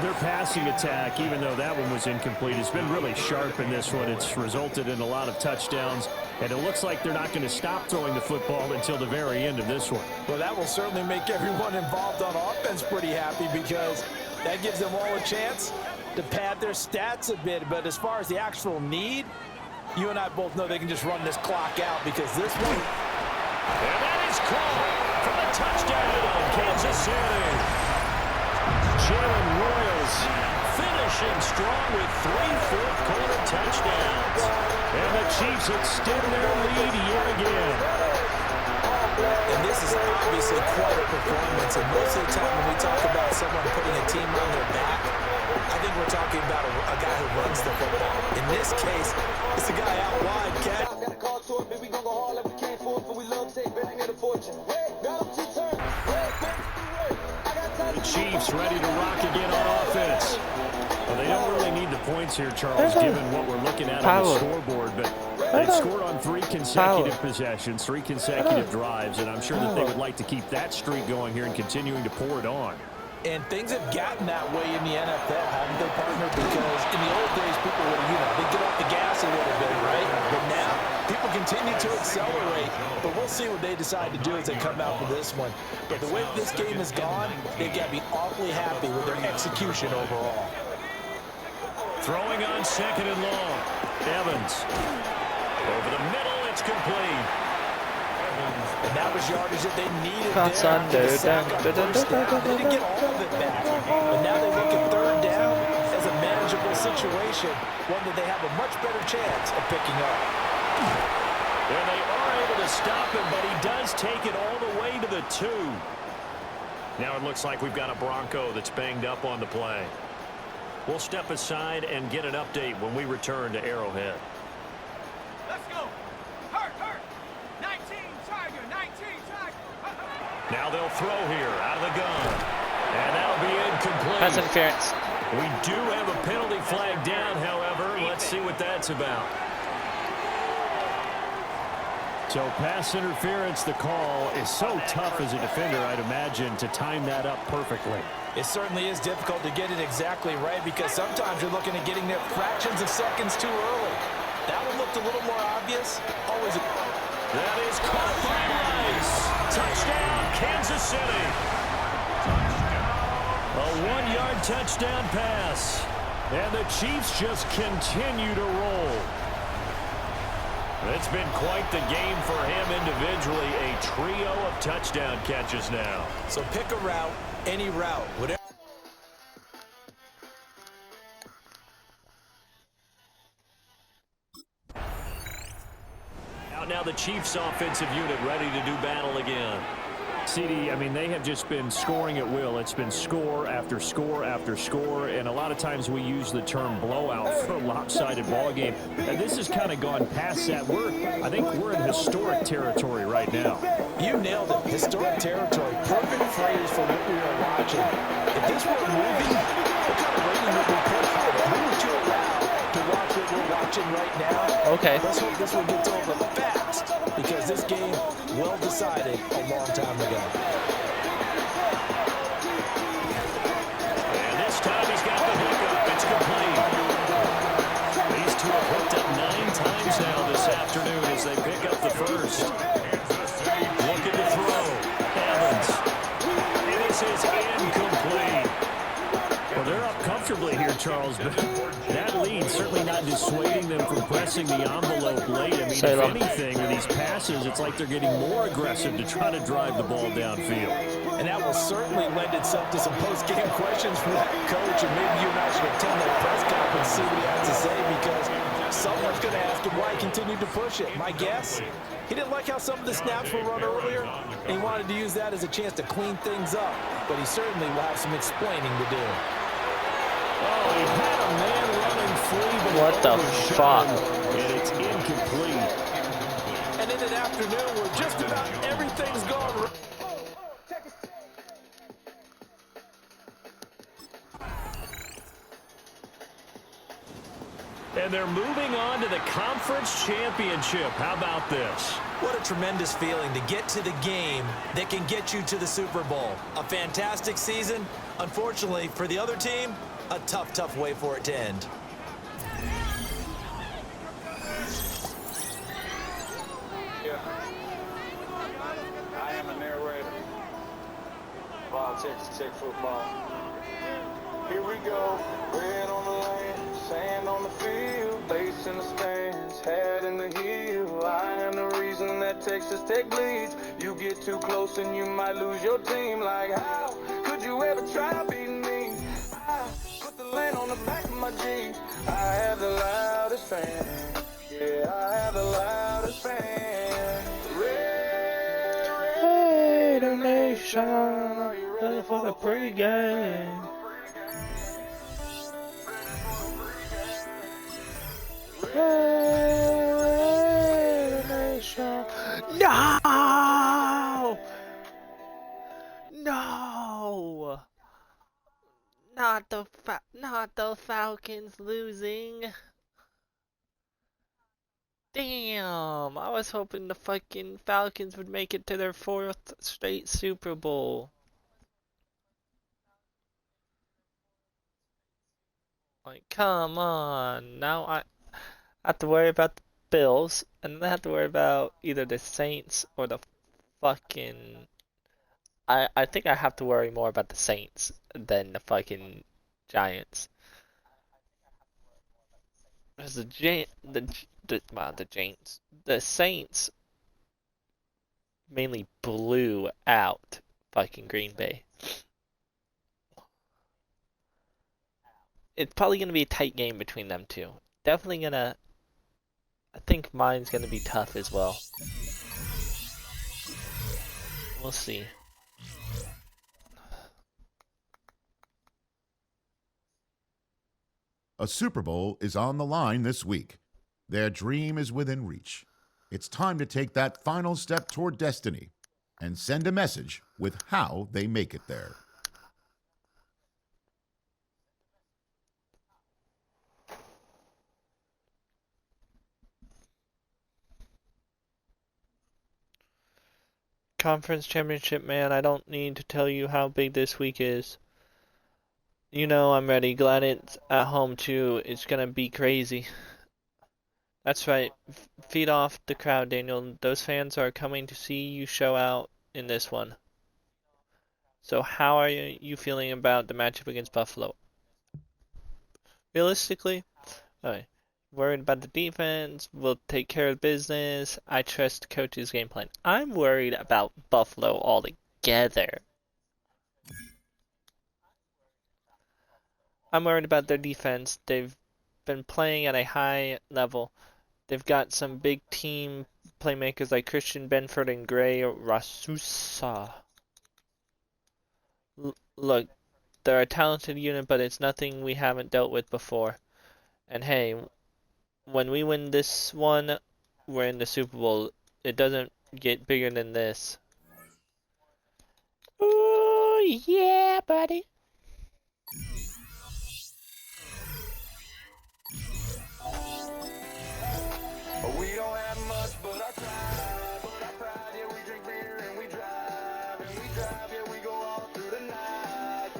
Their passing attack, even though that one was incomplete, has been really sharp in this one. It's resulted in a lot of touchdowns, and it looks like they're not going to stop throwing the football until the very end of this one. Well, that will certainly make everyone involved on offense pretty happy because that gives them all a chance to pad their stats a bit. But as far as the actual need, you and I both know they can just run this clock out because this one... And that is caught for the touchdown, Kansas City. Jalen Royals finishing strong with 3 fourth-quarter touchdowns. And the Chiefs extend their lead yet again. And this is obviously quite a performance. And most of the time when we talk about someone putting a team on their back, I think we're talking about a guy who runs the football. In this case, it's a guy out wide, Cat. Got a call to it, baby, we gon' go hard like we came for it, but we love take, betting at a fortune. Got him 2 turns. The Chiefs ready to rock again on offense. Well, they don't really need the points here, Charles, given what we're looking at on the scoreboard, but they've scored on 3 consecutive possessions, 3 consecutive drives, and I'm sure that they would like to keep that streak going here and continuing to pour it on. And things have gotten that way in the NFL, haven't they, partner? Because in the old days, people would, they'd get off the gas a little bit, right? But now, people continue to accelerate. But we'll see what they decide to do as they come out for this one. But the way this game has gone, they've got to be awfully happy with their execution overall. Throwing on 2nd and long. Evans. Over the middle, it's complete. And that was yardage that they needed Cuts there under, after the sack on first down. They didn't get all of it back. But now they look at 3rd down as a manageable situation, one that they have a much better chance of picking up. And they are able to stop him, but he does take it all the way to the 2. Now it looks like we've got a Bronco that's banged up on the play. We'll step aside and get an update when we return to Arrowhead. Let's go. Hurt. 19 Tiger. Now they'll throw here out of the gun. And that'll be incomplete. Pass interference. We do have a penalty flag down, however. Let's see what that's about. So pass interference, the call is so tough as a defender, I'd imagine, to time that up perfectly. It certainly is difficult to get it exactly right because sometimes you're looking at getting there fractions of seconds too early. That one looked a little more obvious. Always. That is caught by Rice. Touchdown, Kansas City. A 1-yard touchdown pass. And the Chiefs just continue to roll. It's been quite the game for him individually. A trio of touchdown catches now. So pick a route, any route, whatever. Out now the Chiefs offensive unit ready to do battle again. CD, I mean, they have just been scoring at will. It's been score after score after score, and a lot of times we use the term blowout for a lopsided ball game. And this has kind of gone past that. I think we're in historic territory right now. You nailed it. Historic territory. Perfect phrase for what we are watching. If this were a movie, what kind of rating would we put on it? Who would you allow to watch what we're watching right now? Okay. Let's hope this one gets over fast because this game well decided a long time ago. And this time he's got the hookup. It's complete. These two have hooked up 9 times now this afternoon as they pick up the first. Looking to throw. Evans. And this is incomplete. Well, they're up comfortably here, Charles, but that lead certainly not dissuading them from pressing the envelope late. I mean, if anything, with these passes, it's like they're getting more aggressive to try to drive the ball downfield. And that will certainly lend itself to some post-game questions from that coach, and maybe you and I should attend that press conference and see what he has to say, because someone's going to ask him why he continued to push it. My guess, he didn't like how some of the snaps were run earlier, and he wanted to use that as a chance to clean things up, but he certainly will have some explaining to do. Oh, he had a man running free, but what the fuck? And it's incomplete. And in an afternoon where just about everything's gone right. And they're moving on to the conference championship. How about this? What a tremendous feeling to get to the game that can get you to the Super Bowl. A fantastic season. Unfortunately, for the other team, a tough, tough way for it to end. Yeah. I am a narrator. Politics, tech football. Here we go. Red on the lane, sand on the field, base in the stands, hat in the heel. I am the reason that Texas Tech bleeds. You get too close and you might lose your team. Like, how could you ever try beating me? I put the land on the back of my Jeep. I have the loudest fan. Yeah, I have the loudest fan. Raider Nation, are you ready for the pregame? No! No! Not the Falcons losing. Damn, I was hoping the fucking Falcons would make it to their 4th straight Super Bowl. Like, come on. Now I have to worry about the Bills, and then I have to worry about either the Saints or the fucking... I think I have to worry more about the Saints than the fucking Giants. Because the Saints mainly blew out fucking Green Bay. It's probably going to be a tight game between them two. Definitely gonna... I think mine's gonna be tough as well. We'll see. A Super Bowl is on the line this week. Their dream is within reach. It's time to take that final step toward destiny and send a message with how they make it there. Conference championship, man, I don't need to tell you how big this week is. You know I'm ready. Glad it's at home too. It's gonna be crazy. That's right. Feed off the crowd, Daniel. Those fans are coming to see you show out in this one. So how are you feeling about the matchup against Buffalo? Realistically, alright. Worried about the defense. We'll take care of business. I trust the coach's game plan. I'm worried about Buffalo altogether. I'm worried about their defense. They've been playing at a high level. They've got some big team playmakers like Christian Benford and Gray Rasusa. Look, they're a talented unit, but it's nothing we haven't dealt with before. And hey, when we win this one, we're in the Super Bowl. It doesn't get bigger than this. Ooh, yeah, buddy. We don't have much, but I try. we drive, yeah, we go all through the night,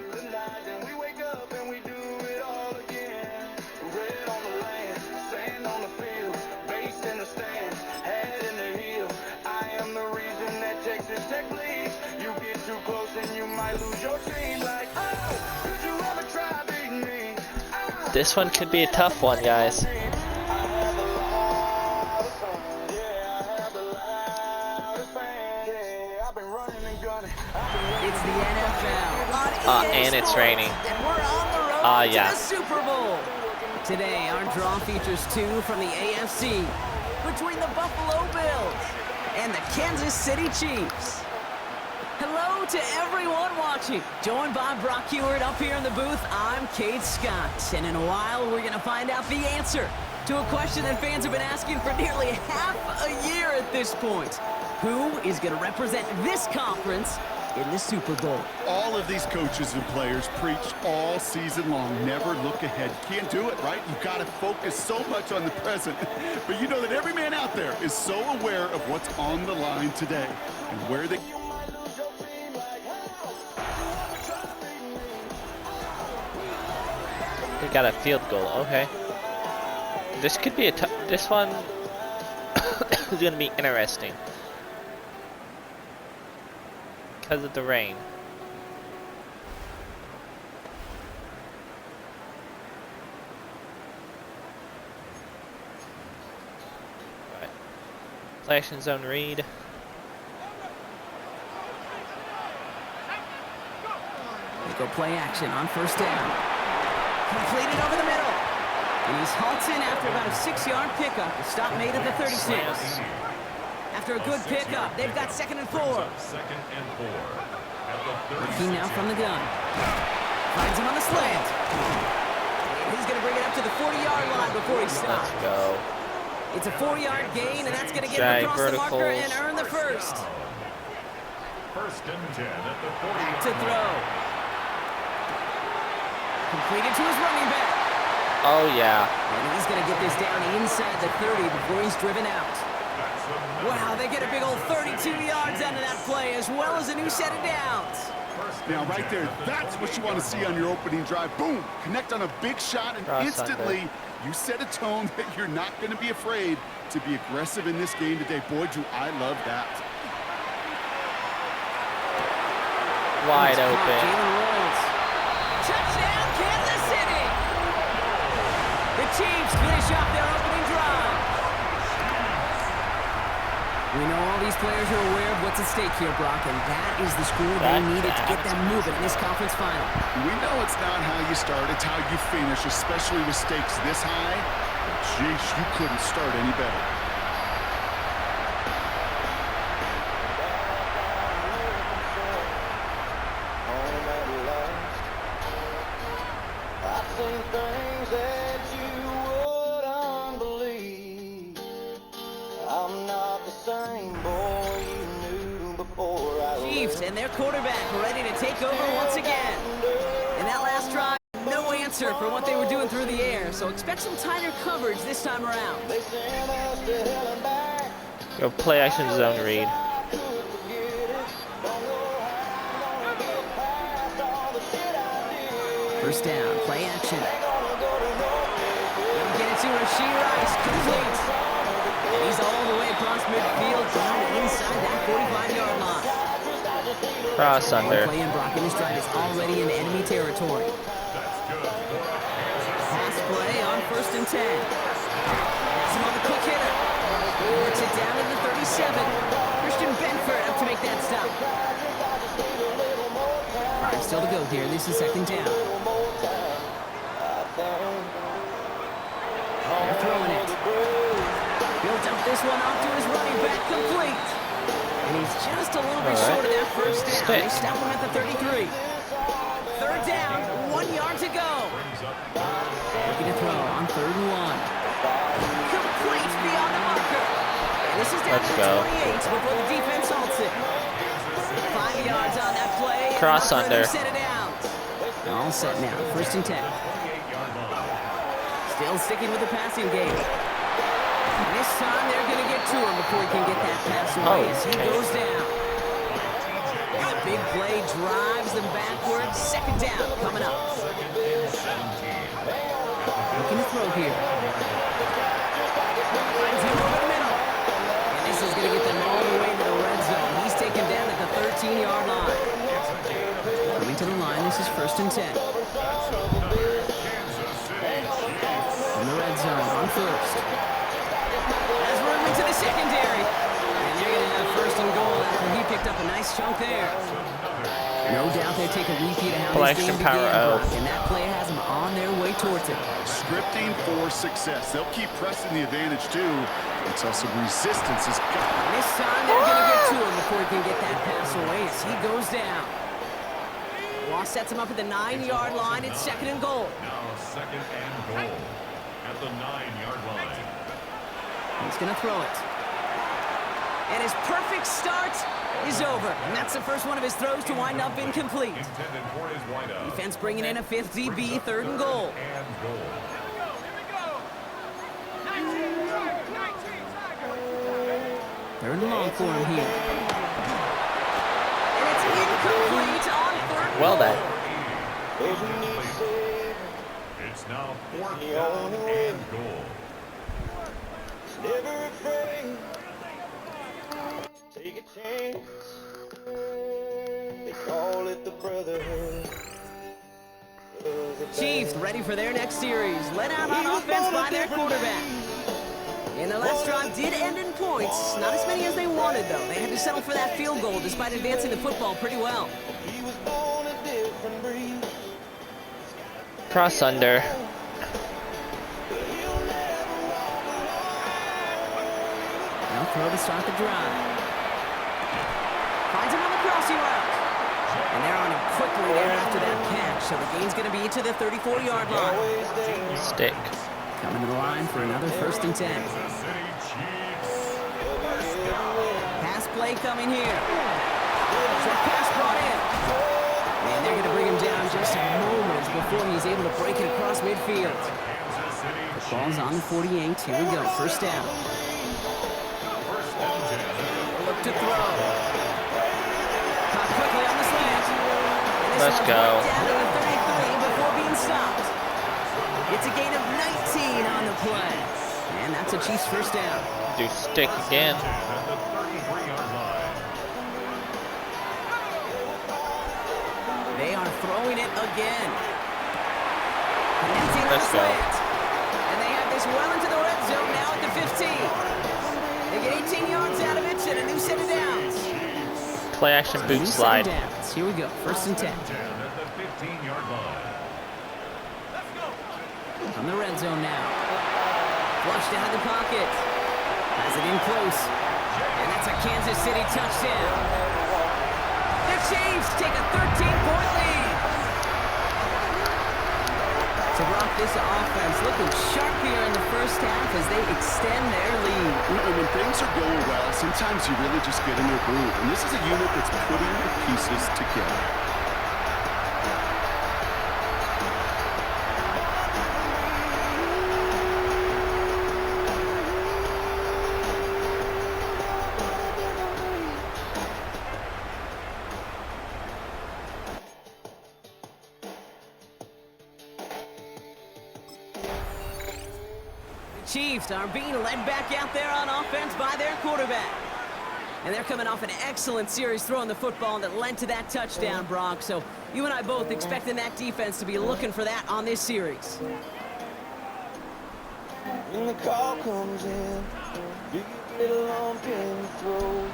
and we wake up and we do it all again. Red on the land, sand on the field, bass in the stands, head in the heel. I am the reason that Texas Tech bleeds. You get too close and you might lose your team. Like, oh, could you ever try beating me? This one could be a tough one, guys. It's the NFL. And it's raining. And we're on the road yeah. to the Super Bowl. Today, our draw features two from the AFC between the Buffalo Bills and the Kansas City Chiefs. Hello to everyone watching. Joined by Brock Heward up here in the booth, I'm Kate Scott. And in a while, we're going to find out the answer to a question that fans have been asking for nearly half a year at this point. Who is going to represent this conference in the Super Bowl? All of these coaches and players preach all season long, never look ahead. You can't do it, right? You've got to focus so much on the present. But you know that every man out there is so aware of what's on the line today and where they... We got a field goal. Okay. This could be a this one is going to be interesting because of the rain. Right. Play action zone read. They go play action on first down. Completed over the middle. And he's halted after about a 6-yard pickup. The stop made at the 36. After a good pickup, they've got 2nd and 4. Second and 4. At the 36. Looking now from the gun. Finds him on the slant. And he's going to bring it up to the 40-yard line before he stops. Let's go. It's a 4-yard gain, and that's going to get him across the marker and earn the first. First and 10 at the 40. Back to throw. Completed to his running back. Oh, yeah. And he's going to get this down inside the 30 before he's driven out. Wow, they get a big old 32 yards out of that play, as well as a new set of downs. Now, right there, that's what you want to see on your opening drive. Boom! Connect on a big shot, and instantly you set a tone that you're not going to be afraid to be aggressive in this game today. Boy, do I love that. Wide open. Touchdown, Kansas City! The Chiefs finish off their opening drive. We know all these players are aware of what's at stake here, Brock, and that is the score they needed to get them moving in this conference final. We know it's not how you start, it's how you finish, especially with stakes this high. But geez, you couldn't start any better. And their quarterback ready to take over once again. In that last drive, no answer for what they were doing through the air, so expect some tighter coverage this time around. Go play action zone read. First down, play action. They'll get it to Rashee Rice, complete. And he's all the way across midfield, down inside that 45-yard line. Cross under. Play in Brock, and this drive is already in enemy territory. Pass play on first and 10. That's him on the quick hitter. Works it down to the 37. Christian Benford up to make that stop. 5 still to go here. This is 2nd down. They're throwing it. Built up this one off to his running back, complete. And he's just a little bit short of that first down. They stop him at the 33. 3rd down, 1 yard to go. Looking to throw on 3rd and 1. Complete beyond the marker. And this is down to the 28 before the defense halts it. 5 yards on that play. Cross under. Set it down. All set now, 1st and 10. Still sticking with the passing game. This time they're going to get to him before he can get that pass away as he goes down. And the big play drives them backwards. Second down coming up. Looking to throw here. Finds him over the middle. And this is going to get them all the way to the red zone. He's taken down at the 13-yard line. Coming to the line, this is 1st and 10. In the red zone on 1st. Has room into the secondary. And they're going to have 1st and goal after he picked up a nice chunk there. No doubt they take a repeat of how this game began, Brock, and that play has them on their way towards it. Scripting for success. They'll keep pressing the advantage, too, until some resistance is gone. This time they're going to get to him before he can get that pass away as he goes down. Law sets him up at the 9-yard line. It's 2nd and goal. Now 2nd and goal at the 9-yard line. He's going to throw it. And his perfect start is over. And that's the first one of his throws to wind up incomplete. Intended for his wideout. Defense bringing in a 5th DB, 3rd and goal. And goal. Here we go. 19 Tigers. 3rd and long for him here. And it's incomplete on 3rd. Well then. It's now 4th down and goal. Never afraid. Take a chance. They call it the brotherhood. Chiefs ready for their next series. Led out on offense by their quarterback. And the last drive did end in points. Not as many as they wanted, though. They had to settle for that field goal despite advancing the football pretty well. He was born a different breed. Cross under. Now throw to start the drive. Finds him on the crossing route. And they're on him quickly there after that catch. So the gain's going to be to the 34-yard line. Stick. Coming to the line for another 1st and 10. Pass play coming here. Short pass brought in. And they're going to bring him down just moments before he's able to break it across midfield. The ball's on the 48. Here we go. 1st down. Look to throw. Caught quickly on the slant. Let's go. Down to the 33 before being stopped. It's a gain of 19 on the play. And that's a Chiefs 1st down. Do stick again. They are throwing it again. Let's go. And they have this well into the red zone now at the 15. They get 18 yards out of it and a new set of downs. Play action boot slide. Here we go. 1st and 10. At the 15-yard line. From the red zone now. Flushed out of the pocket. Has it in close. And that's a Kansas City touchdown. The Chiefs take a 13-point lead. So Brock, this offense looking sharp here in the 1st half as they extend their lead. And when things are going well, sometimes you really just get in your groove. And this is a unit that's putting the pieces together. Chiefs are being led back out there on offense by their quarterback. And they're coming off an excellent series throwing the football that led to that touchdown, Brock. So you and I both expecting that defense to be looking for that on this series. When the call comes in, you get a lump in the throat.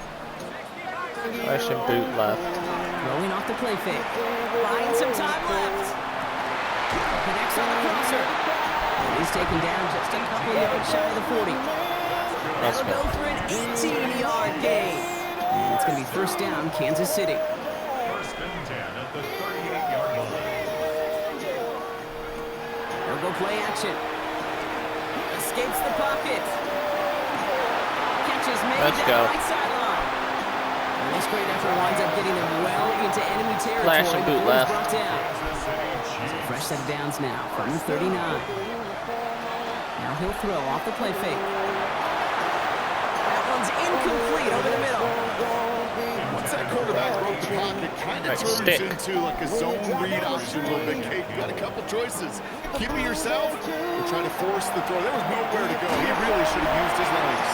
Action boot left. Rolling off the play fake. Buying some time left. Connects on the crosser. And he's taken down just a couple yards shy of the 40. That'll go for an 18-yard gain. And it's going to be 1st down, Kansas City. 1st and 10 at the 38-yard line. They'll go play action. Escapes the pocket. Catches made Let's down go. the right sideline. And this great effort winds up getting them well into enemy territory. Flash and boot before he's left. brought down. So fresh set of downs now from the 39. Now he'll throw off the play fake. That one's incomplete over the middle. What's that quarterback broke the pocket, kind of turns into like a zone read option a little bit. Kate, you got a couple choices. Keep it yourself or try to force the throw. There was nowhere to go. He really should have used his legs.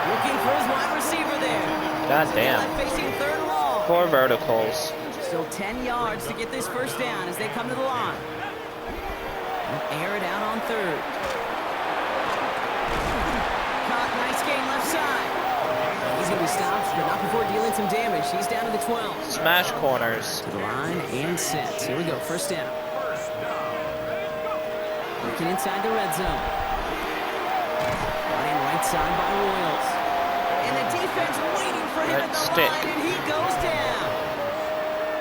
Looking for his wide receiver there. God damn. Facing third and long. 4 verticals. Still 10 yards to get this first down as they come to the line. They'll air it out on third. Caught, nice gain left side. He's going to be stopped, but not before dealing some damage. He's down to the 12. Smash corners. To the line and set. Here we go, first down. Working inside the red zone. Brought in right side by Royals. And the defense waiting for him at the line, and he goes down.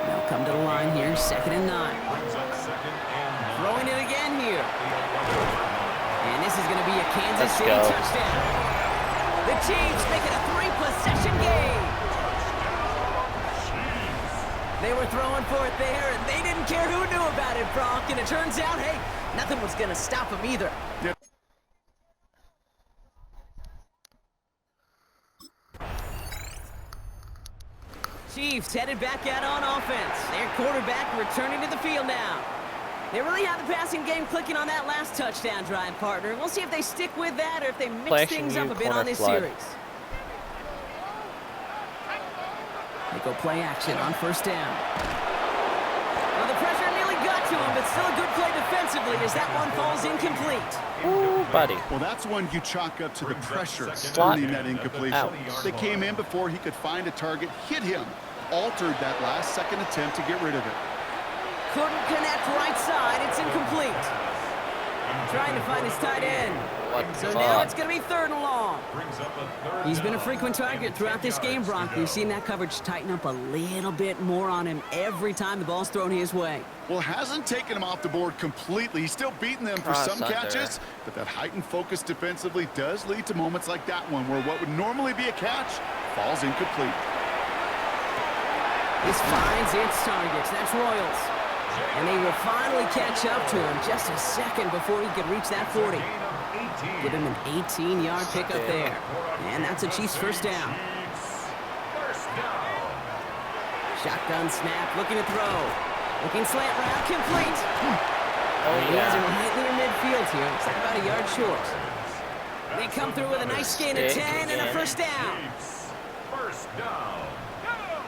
They'll come to the line here, 2nd and 9. Throwing it again here. And this is going to be a Kansas City touchdown. The Chiefs make it a 3-possession game. They were throwing for it there, and they didn't care who knew about it, Brock. And it turns out, hey, nothing was going to stop them either. Yep. Chiefs headed back out on offense. Their quarterback returning to the field now. They really have the passing game clicking on that last touchdown drive, partner. We'll see if they stick with that or if they mix things up a bit on this series. They go play action on first down. Well, the pressure nearly got to him, but still a good play defensively as that one falls incomplete. Ooh, buddy. Well, that's one you chalk up to the pressure turning that incompletion. Ouch. They came in before he could find a target, hit him, altered that last second attempt to get rid of it. Couldn't connect right side. It's incomplete. Trying to find his tight end. So now it's going to be 3rd and long. He's been a frequent target throughout this game, Brock. We've seen that coverage tighten up a little bit more on him every time the ball's thrown his way. Well, hasn't taken him off the board completely. He's still beating them for some catches, but that heightened focus defensively does lead to moments like that one where what would normally be a catch falls incomplete. This finds its targets. That's Royals. And they will finally catch up to him just a second before he could reach that 40. Give him an 18-yard pickup there. And that's a Chiefs first down. Shotgun snap, looking to throw. Looking slant route, complete. He has him right near midfield here. It's like about a yard short. They come through with a nice gain of 10 and a first down. First down.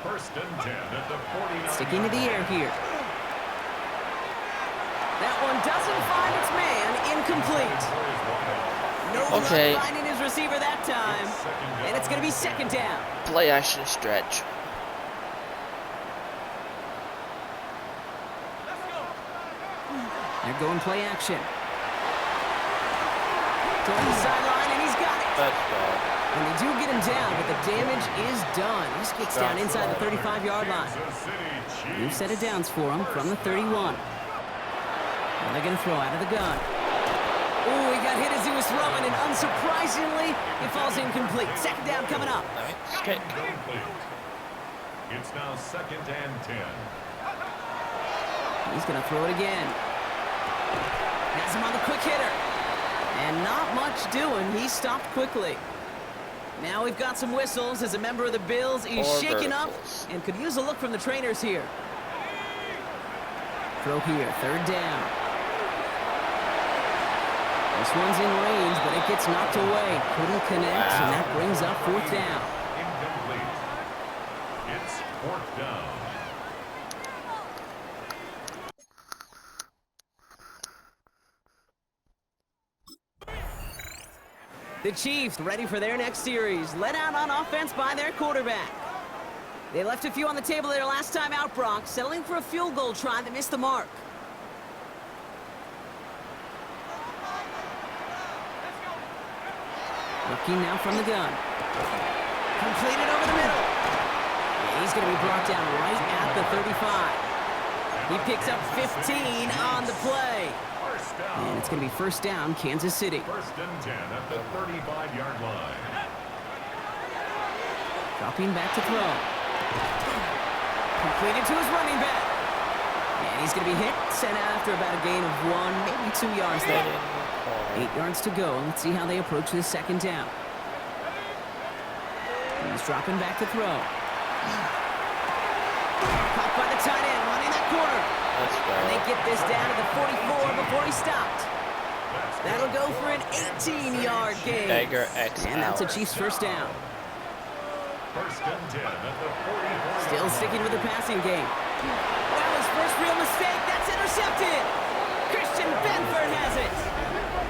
1st and 10 at the 49. Sticking to the air here. That one doesn't find its man, incomplete. No luck finding his receiver that time. And it's going to be 2nd down. Play action stretch. They're going play action. Toward the sideline, and he's got it. And they do get him down, but the damage is done. This gets down inside the 35-yard line. New set of downs for him from the 31. And they're going to throw out of the gun. Oh, he got hit as he was throwing, and unsurprisingly, it falls incomplete. 2nd down coming up. Okay. It's now 2nd and 10. He's going to throw it again. Has him on the quick hitter. And not much doing. He stopped quickly. Now we've got some whistles as a member of the Bills is shaken up and could use a look from the trainers here. Throw here, 3rd down. This one's in range, but it gets knocked away. Couldn't connect, and that brings up 4th down. Incomplete. It's 4th down. The Chiefs ready for their next series. Let out on offense by their quarterback. They left a few on the table their last time out, Brock, settling for a field goal try that missed the mark. Looking now from the gun. Completed over the middle. And he's going to be brought down right at the 35. He picks up 15 on the play. And it's going to be 1st down, Kansas City. 1st and 10 at the 35-yard line. Dropping back to throw. Completed to his running back. And he's going to be hit, sent out after about a gain of 1, maybe 2 yards there. 8 yards to go. Let's see how they approach this 2nd down. He's dropping back to throw. Let's go. And they get this down to the 44 before he stopped. That'll go for an 18-yard gain. Dagger X And that's a Chiefs first down. First and 10 at the 44. Still sticking with the passing game. Well, his first real mistake. That's intercepted. Christian Benford has it.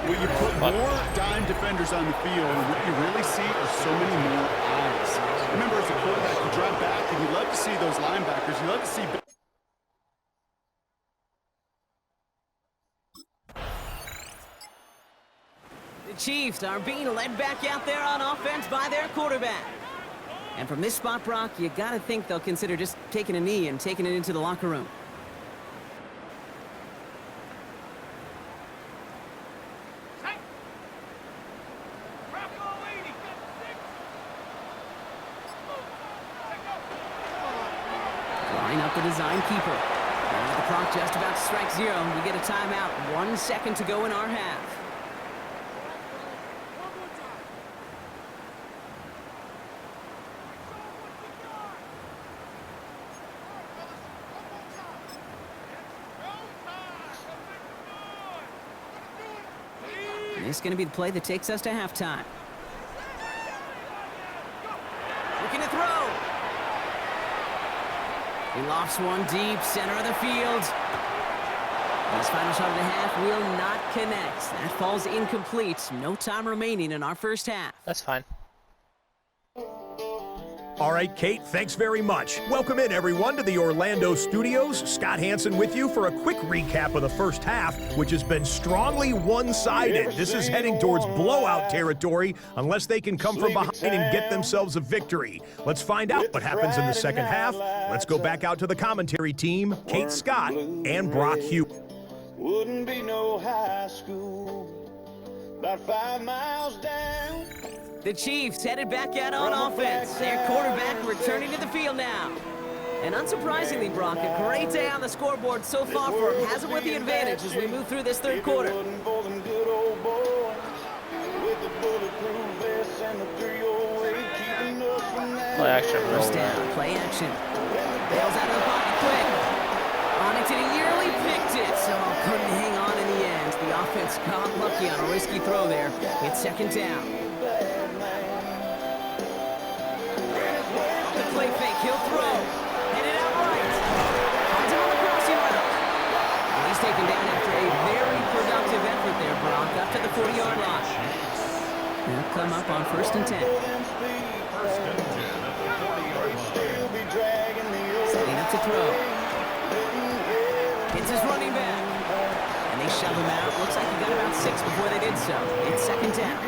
When you put more dime defenders on the field, what you really see are so many more eyes. Remember, as a quarterback, you drive back, and you love to see those linebackers. You love to see... The Chiefs are being led back out there on offense by their quarterback. And from this spot, Brock, you got to think they'll consider just taking a knee and taking it into the locker room. Line up the design keeper. And with the clock just about to strike 0, we get a timeout. 1 second to go in our half. This is going to be the play that takes us to halftime. Looking to throw. He lofts one deep, center of the field. This final shot of the half will not connect. That falls incomplete. No time remaining in our first half. That's fine. All right, Kate, thanks very much. Welcome in, everyone, to the Orlando studios. Scott Hansen with you for a quick recap of the first half, which has been strongly one-sided. This is heading towards blowout territory unless they can come from behind and get themselves a victory. Let's find out what happens in the second half. Let's go back out to the commentary team, Kate Scott and Brock Hughes. Wouldn't be no high school, about 5 miles down. The Chiefs headed back out on offense. Their quarterback returning to the field now. And unsurprisingly, Brock, a great day on the scoreboard so far for him. Has it with the advantage as we move through this third quarter. Play action. First down, play action. Bails out of the pocket quick. Onington nearly picked it, so couldn't hang on in the end. The offense got lucky on a risky throw there. It's second down. Play fake, he'll throw. Headed out right. Finds him on the crossing route. And he's taken down after a very productive effort there, Brock, up to the 40-yard line. They'll come up on first and 10. First and 10 at the 40-yard line. Setting up to throw. Hits his running back. And they shove him out. Looks like he got about 6 before they did so. It's second down.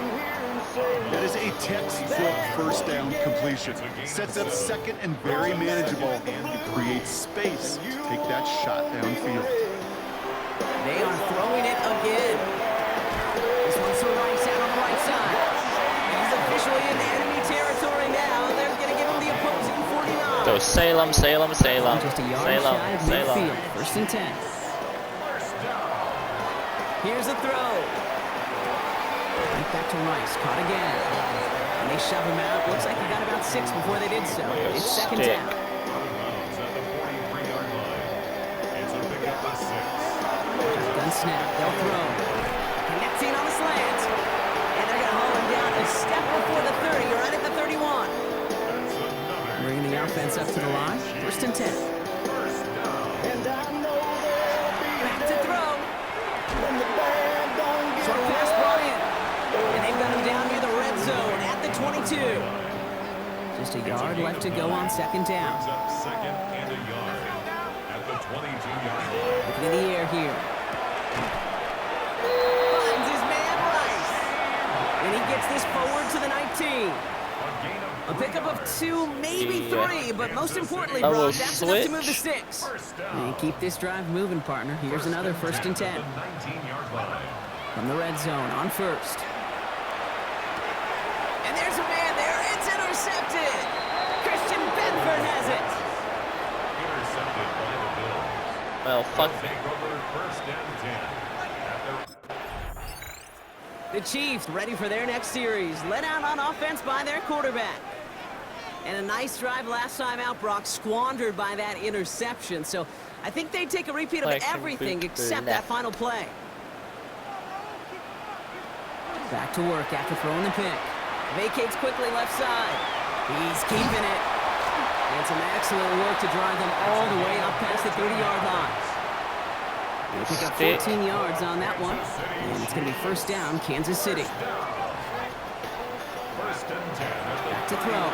That is a textbook first down completion. Sets up second and very manageable. It creates space to take that shot downfield. They are throwing it again. This one's to Rice out on the right side. He's officially in enemy territory now. They're going to give him the opposing 49. So Salem. Just a yard shy of midfield. First and 10. Here's a throw. Right back to Rice. Caught again. And they shove him out. Looks like he got about 6 before they did so. It's second down. Gun snap. They'll throw. Connecting on the slant. And they're going to haul him down a step before the 30. Right at the 31. Bringing the offense up to the line. First and 10. Back to throw. Short pass brought in. And they've got him down near the red zone at the 22. Just a yard left to go on second down. Second and a yard at the 22-yard line. Looking in the air here. Finds his man Rice. And he gets this forward to the 19. A pickup of 2, maybe 3, but most importantly, Brock, that's enough to move the sticks. And keep this drive moving, partner. Here's another first and 10. From the red zone on first. And there's a man there. It's intercepted. Christian Benford has it. Intercepted by the Bills. Well, fuck. Take over first and 10. The Chiefs ready for their next series. Led out on offense by their quarterback. And a nice drive last time out, Brock, squandered by that interception. So I think they take a repeat of everything except that final play. Back to work after throwing the pick. Vacates quickly left side. He's keeping it. And some excellent work to drive them all the way up past the 30-yard line. They pick up 14 yards on that one. And it's going to be first down, Kansas City. Back to throw.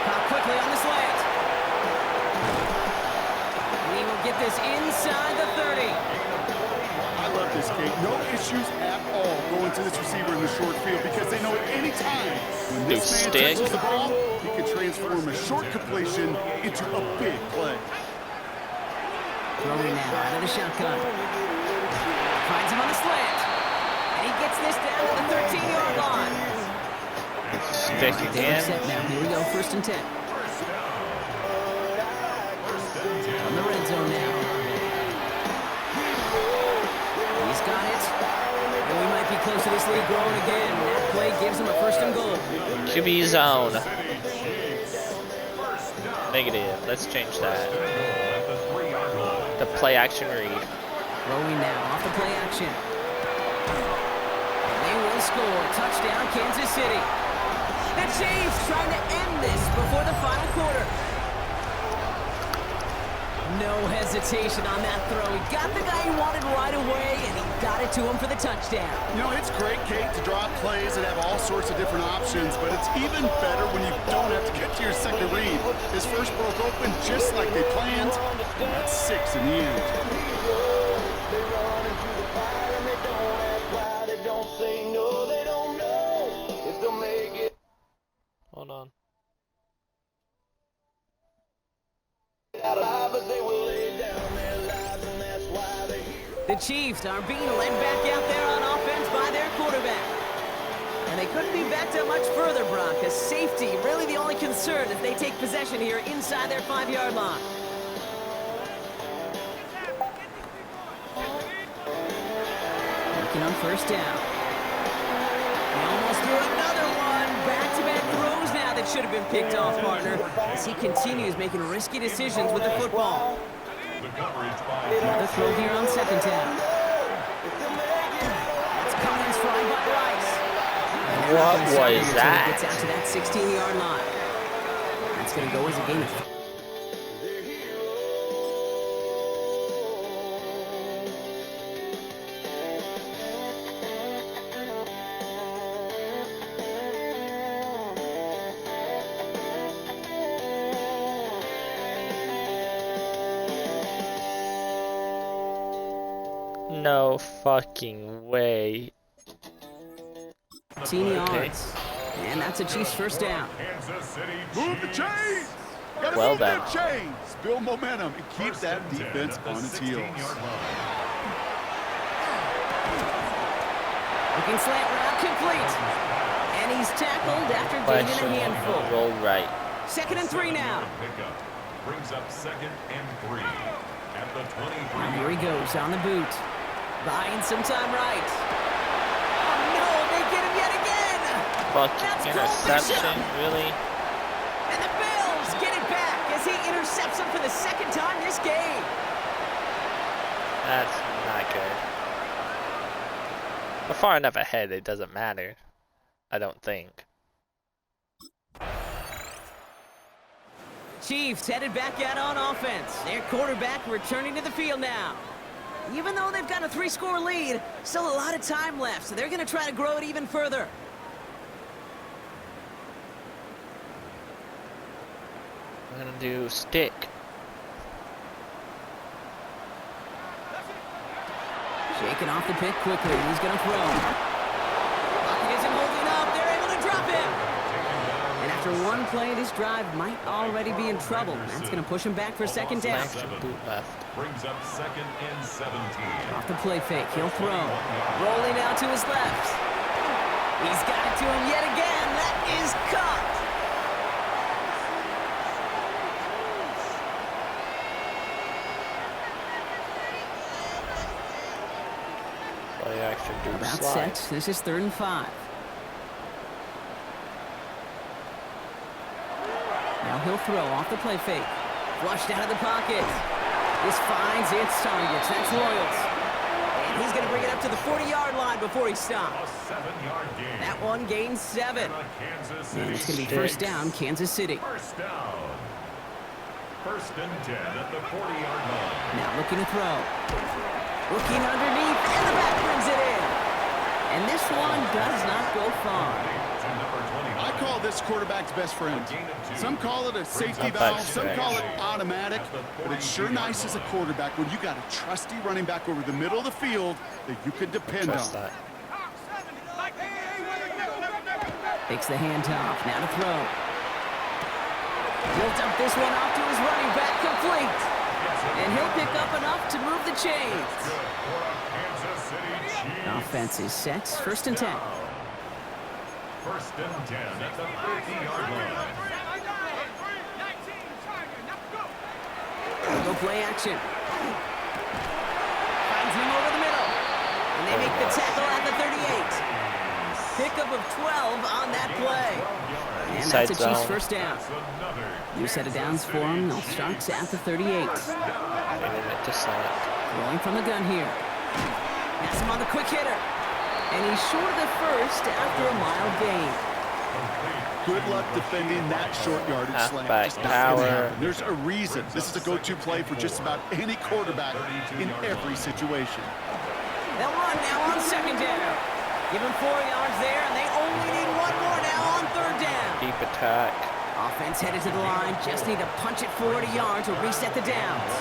Caught quickly on the slant. We will get this inside the 30. I love this, Kate. No issues at all going to this receiver in the short field because they know at any time when this man touches the ball, he can transform a short completion into a big play. Throwing now out of the shotgun. Finds him on the slant. And he gets this down to the 13-yard line. Stick again. Now, here we go, first and 10. On the red zone now. He's got it. And we might be close to this lead growing again. That play gives him a first and goal. QB zone. Negative. Let's change that. The play action read. Throwing now off the play action. And they will score. Touchdown, Kansas City. The Chiefs trying to end this before the final quarter. No hesitation on that throw. He got the guy he wanted right away, and he got it to him for the touchdown. You know, it's great, Kate, to draw plays and have all sorts of different options, but it's even better when you don't have to get to your second read. His first broke open just like they planned, and that's 6 in the end. Hold on. The Chiefs are being led back out there on offense by their quarterback. And they couldn't be backed up much further, Brock, as safety really the only concern as they take possession here inside their 5-yard line. Working on first down. He almost threw another one. Back-to-back throws now that should have been picked off, partner, as he continues making risky decisions with the football. Another throw here on second down. It's coming in strong by Rice. What was that? Gets out to that 16-yard line. That's going to go as a gain of 3. No fucking way. 15 yards. And that's a Chiefs first down. Move the chains! Gotta Well move done. them chains! Build momentum and keep that defense on its heels. Looking slant route complete. And he's tackled after gaining a handful. Roll right. 2nd and 3 now. Brings up 2nd and 3 at the 23. And here he goes on the boot. Buying some time right. Oh no, they get him yet again. Fucking interception, really? And the Bills get it back as he intercepts him for the 2nd time this game. That's not good. We're far enough ahead, it doesn't matter. I don't think. Chiefs headed back out on offense. Their quarterback returning to the field now. Even though they've got a 3-score lead, still a lot of time left, so they're going to try to grow it even further. I'm gonna do stick. Shaking off the pick quickly. He's going to throw. Pocket isn't holding up. They're able to drop him. And after one play, this drive might already be in trouble. That's going to push him back for 2nd down. Boot left. Brings up 2nd and 17. Off the play fake, he'll throw. Rolling out to his left. He's got it to him yet again. That is caught. Play action, do About slide. set. This is 3rd and 5. now. He'll throw off the play fake. Flushed out of the pocket. This finds its targets. That's Royals. And he's going to bring it up to the 40-yard line before he stops. A 7-yard gain. That one gains 7. Kansas City And it's going to be first down, Kansas City. First down. First and 10 at the 40-yard line. Now looking to throw. Looking underneath, and the back brings it in. And this one does not go far. I call this quarterback's best friend. Some call it a safety valve, some call it automatic, but it's sure nice as a quarterback when you got a trusty running back over the middle of the field that you can depend on. Takes the handoff, now to throw. He'll dump this one off to his running back, complete. And he'll pick up enough to move the chains. Offense is set, first and 10. First and 10 at the 50-yard line. Go play action. Finds him over the middle. And they make the tackle at the 38. Pickup of 12 on that play. And that's a Chiefs first down. New set of downs for him. They'll start at the 38. Rolling from the gun here. Has him on the quick hitter. And he's short of the first after a mild gain. Good luck defending that short yardage slant. Halfback power. There's a reason. This is a go-to play for just about any quarterback in every situation. They'll run now on second down. Give him 4 yards there, and they only need 1 more now on third down. Deep attack. Offense headed to the line. Just need to punch it 40 yards or reset the downs.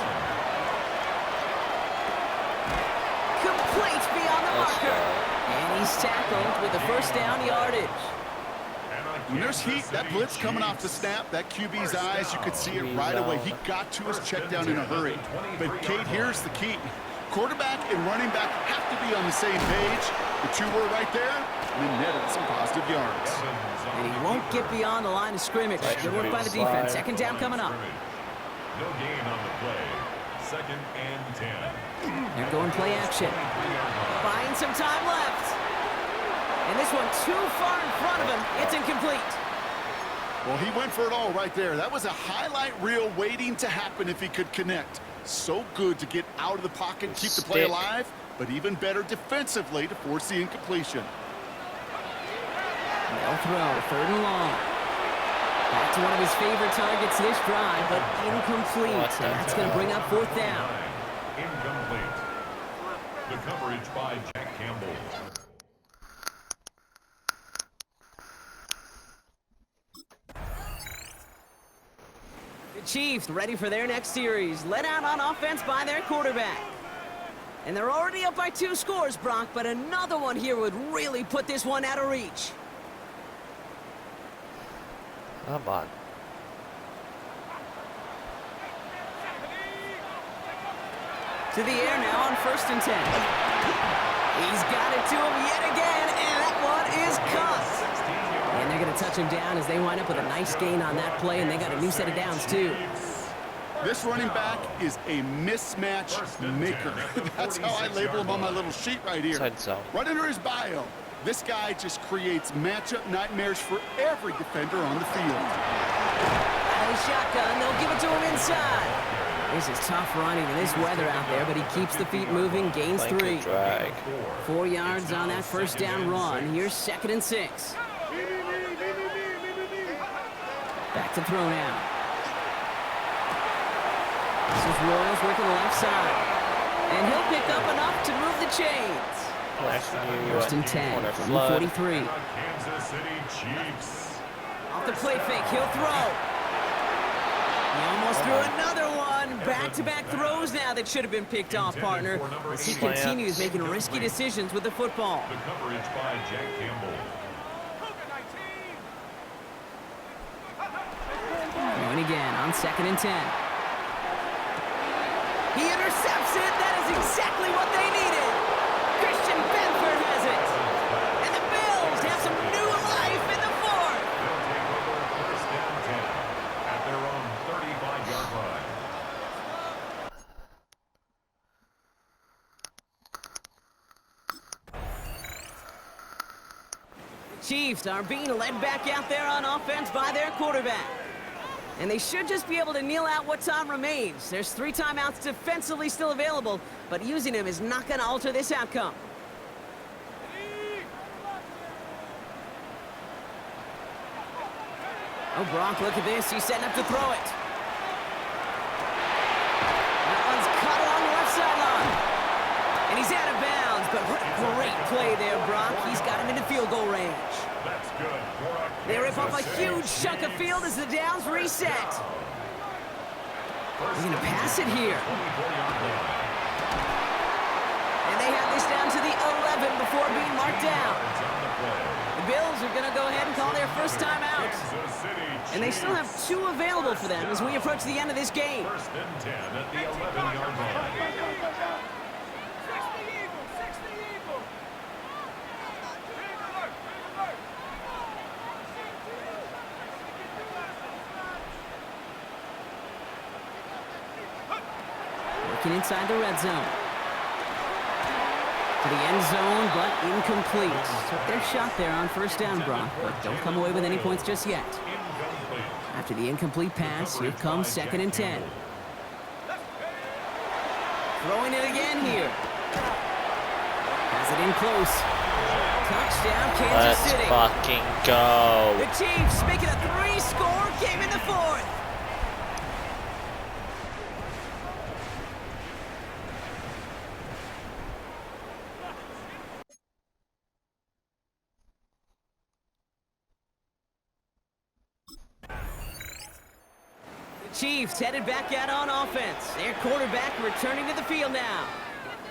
Complete beyond the marker. And he's tackled with the first down yardage. When there's heat, that blitz coming off the snap, that QB's eyes, you could see it right away. He got to his check down in a hurry. But, Kate, here's the key. Quarterback and running back have to be on the same page. The two were right there, and then netted some positive yards. And he won't get beyond the line of scrimmage. Good work by the defense. Second down coming up. No gain on the play. Second and 10. They're going play action. Buying some time left. And this one too far in front of him. It's incomplete. Well, he went for it all right there. That was a highlight reel waiting to happen if he could connect. So good to get out of the pocket and keep the play alive, but even better defensively to force the incompletion. They'll throw, third and long. Back to one of his favorite targets this drive, but incomplete. And that's going to bring up fourth down. Incomplete. The coverage by Jack Campbell. The Chiefs ready for their next series. Led out on offense by their quarterback. And they're already up by 2 scores, Brock, but another one here would really put this one out of reach. Come on. To the air now on first and 10. He's got it to him yet again, and that one is caught. And they're going to touch him down as they wind up with a nice gain on that play, and they got a new set of downs, too. This running back is a mismatch maker. That's how I label him on my little sheet right here. Right under his bio. This guy just creates matchup nightmares for every defender on the field. Out of the shotgun, they'll give it to him inside. This is tough running in this weather out there, but he keeps the feet moving, gains 3. 4 yards on that first down run. Here's second and 6. Back to throw now. This is Royals working the left side. And he'll pick up enough to move the chains. First and 10 from the 43. Kansas City Chiefs. Off the play fake, he'll throw. He almost threw another one. Back-to-back throws now that should have been picked off, partner, as he continues making risky decisions with the football. The coverage by Jack Campbell. Going again on second and 10. He intercepts it. That is exactly what they needed. Christian Benford has it. And the Bills have some new life in the fourth. They'll take over first down 10 at their own 35-yard line. The Chiefs are being led back out there on offense by their quarterback. And they should just be able to kneel out what time remains. There's 3 timeouts defensively still available, but using them is not going to alter this outcome. Oh, Brock, look at this. He's setting up to throw it. That one's caught along the left sideline. And he's out of bounds, but what a great play there, Brock. He's got him into field goal range. That's good. They rip off a huge chunk of field as the downs reset. They're going to pass it here. And they have this down to the 11 before being marked down. The Bills are going to go ahead and call their first time out. And they still have 2 available for them as we approach the end of this game. First and 10 at the 11-yard line. Working inside the red zone. To the end zone, but incomplete. Took their shot there on first down, Brock, but don't come away with any points just yet. After the incomplete pass, here comes 2nd and 10. Throwing it again here. Has it in close. Touchdown, Kansas City. Let's fucking go. The Chiefs making a 3-score game in the 4th. Chiefs headed back out on offense. Their quarterback returning to the field now.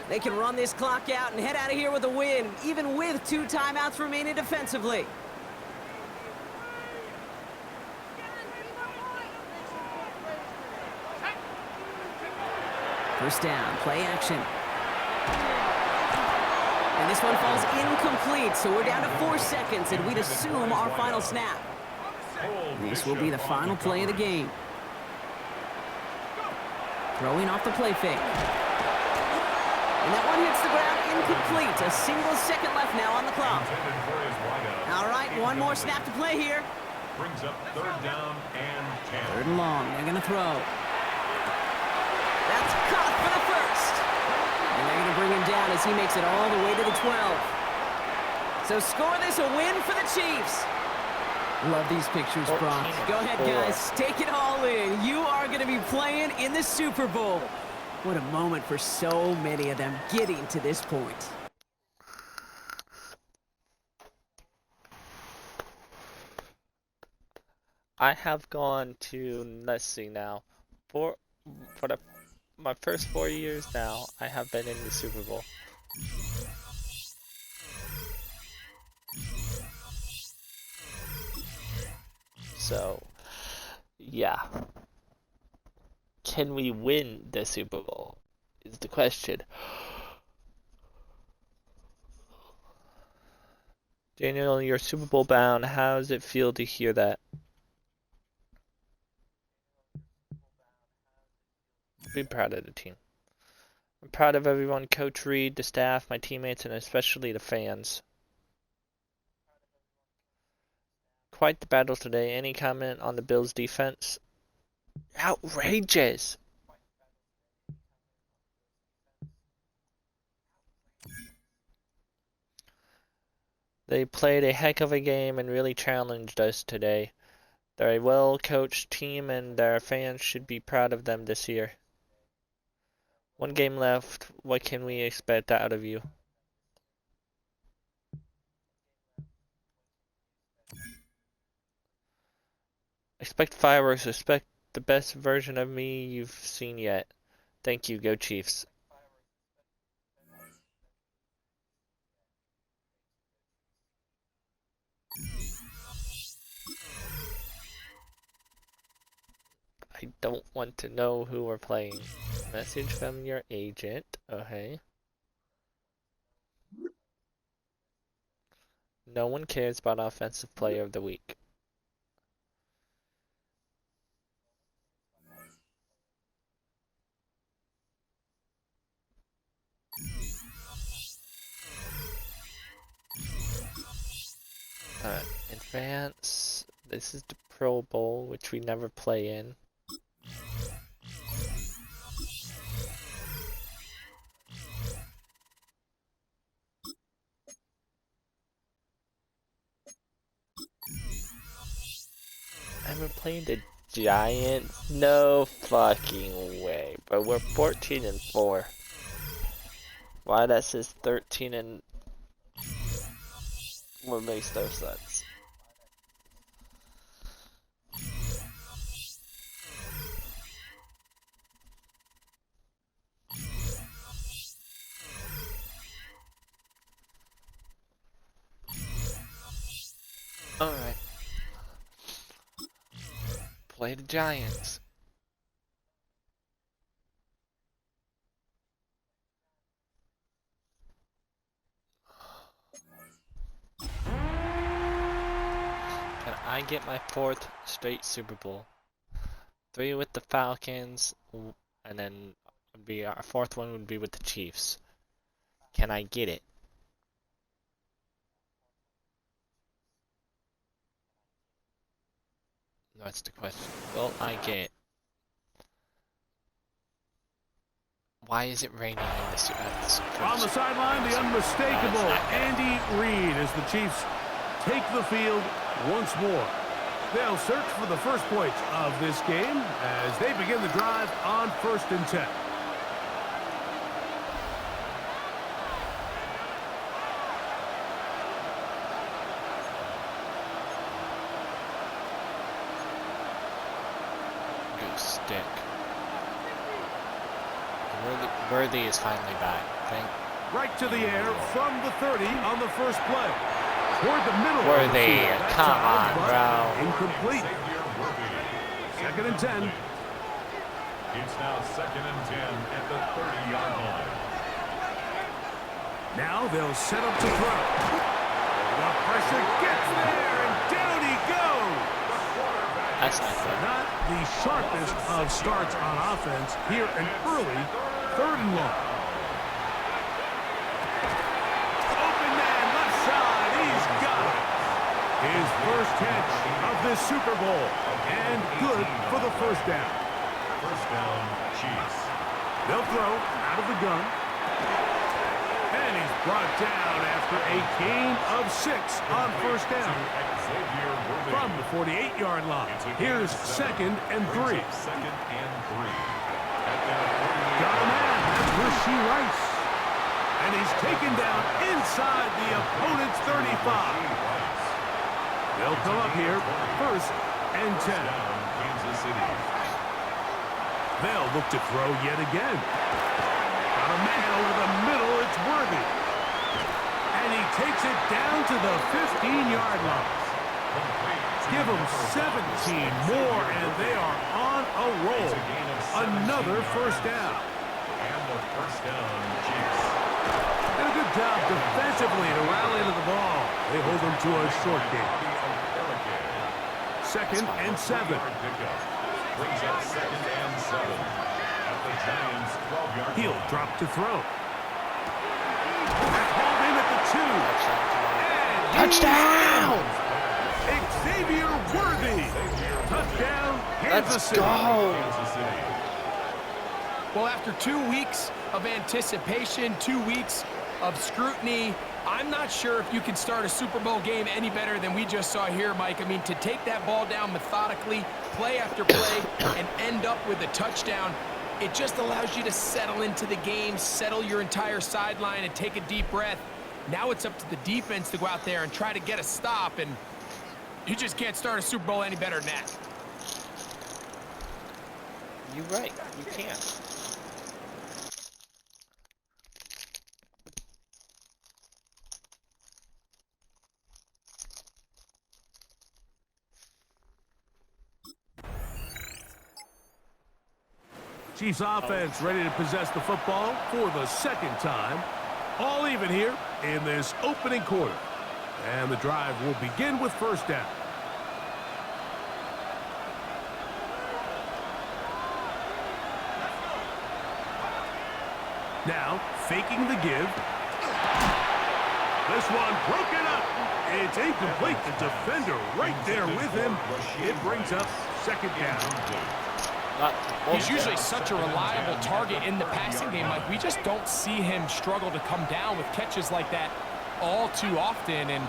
They can run this clock out and head out of here with a win, even with 2 timeouts remaining defensively. First down, play action. And this one falls incomplete, so we're down to 4 seconds, and we'd assume our final snap. This will be the final play of the game. Throwing off the play fake. And that one hits the ground incomplete. A single second left now on the clock. All right, one more snap to play here. Brings up 3rd down and 10. 3rd and long. They're going to throw. That's caught for the first. And they're going to bring him down as he makes it all the way to the 12. So score this a win for the Chiefs. Love these pictures, Brock. Go ahead, guys. Take it all in. You are going to be playing in the Super Bowl. What a moment for so many of them getting to this point. I have gone to, let's see now, my first 4 years now, I have been in the Super Bowl. So, yeah. Can we win the Super Bowl? Is the question. Daniel, you're Super Bowl bound. How does it feel to hear that? Be proud of the team. I'm proud of everyone, Coach Reed, the staff, my teammates, and especially the fans. Quite the battle today. Any comment on the Bills' defense? Outrageous! They played a heck of a game and really challenged us today. They're a well-coached team and their fans should be proud of them this year. 1 game left. What can we expect out of you? Expect fireworks. Expect the best version of me you've seen yet. Thank you. Go Chiefs. I don't want to know who we're playing. Message from your agent. Okay. No one cares about Offensive Player of the Week. Advance This is the Pro Bowl, which we never play in. And we're playing the Giants? No fucking way. But we're 14-4. Why that says 13 and what makes no sense. Alright. Play the Giants. Can I get my 4th straight Super Bowl? 3 with the Falcons, and then be our 4th one would be with the Chiefs. Can I get it? That's the question. Will I get? Why is it raining in the Super Bowl? On the sideline, the unmistakable Andy Reid as the Chiefs take the field once more. They'll search for the first points of this game as they begin the drive on 1st and 10. Stick. Worthy is finally back. Right to the air from the 30 on the first play. Toward the middle. Worthy, come on, bro. Incomplete. 2nd and 10. It's now 2nd and 10 at the 30-yard line. Now they'll set up to throw. The pressure gets there, and down he goes. That's not good. Not the sharpest of starts on offense here, an early 3rd and long. Open man, left side, he's got it. His first catch of this Super Bowl, and good for the first down. First down, Chiefs. They'll throw out of the gun. And he's brought down after a gain of 6 on first down. From the 48-yard line. Here's 2nd and 3. 2nd and 3. Got a man. That's Rashee Rice. And he's taken down inside the opponent's 35. They'll come up here 1st and 10. Kansas City. They'll look to throw yet again. Got a man over the middle. It's Worthy. And he takes it down to the 15-yard line. Give them 17 more, and they are on a roll. Another first down. And the first down, Chiefs. And a good job defensively to rally to the ball. They hold them to a short game. 2nd and 7. Brings up 2nd and 7 at the Giants' 12-yard line. He'll drop to throw. Called in at the 2. And Touchdown! Xavier Worthy. Touchdown, Kansas City. Kansas City. Well, after 2 weeks of anticipation, 2 weeks of scrutiny, I'm not sure if you can start a Super Bowl game any better than we just saw here, Mike. I mean, to take that ball down methodically, play after play, and end up with a touchdown, it just allows you to settle into the game, settle your entire sideline, and take a deep breath. Now it's up to the defense to go out there and try to get a stop, and you just can't start a Super Bowl any better than that. You're right. You can't. Chiefs offense ready to possess the football for the 2nd time. All even here in this opening quarter. And the drive will begin with first down. Now, faking the give. This one broken up. It's incomplete. The defender right there with him. It brings up second down. He's usually such a reliable target in the passing game. Like, we just don't see him struggle to come down with catches like that all too often. And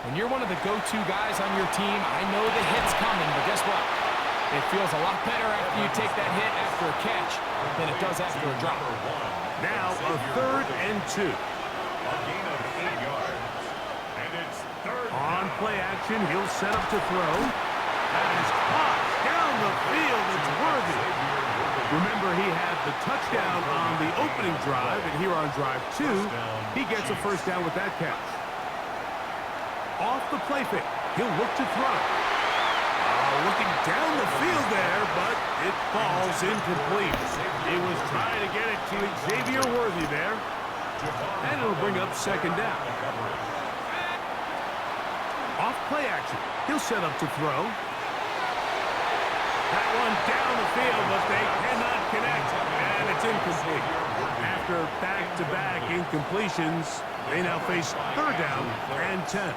when you're one of the go-to guys on your team, I know the hit's coming, but guess what? It feels a lot better after you take that hit after a catch than it does after a drop. Now a 3rd and 2. A gain of 8 yards. And it's 3rd on play action. He'll set up to throw. That is caught down the field. It's Worthy. Remember, he had the touchdown on the opening drive, and here on drive 2, he gets a first down with that catch. Off the play fake, he'll look to throw. Looking down the field there, but it falls incomplete. He was trying to get it to Xavier Worthy there, and it'll bring up second down. Off play action, he'll set up to throw. That one down the field, but they cannot connect, and it's incomplete. After back-to-back incompletions, they now face 3rd down and 10.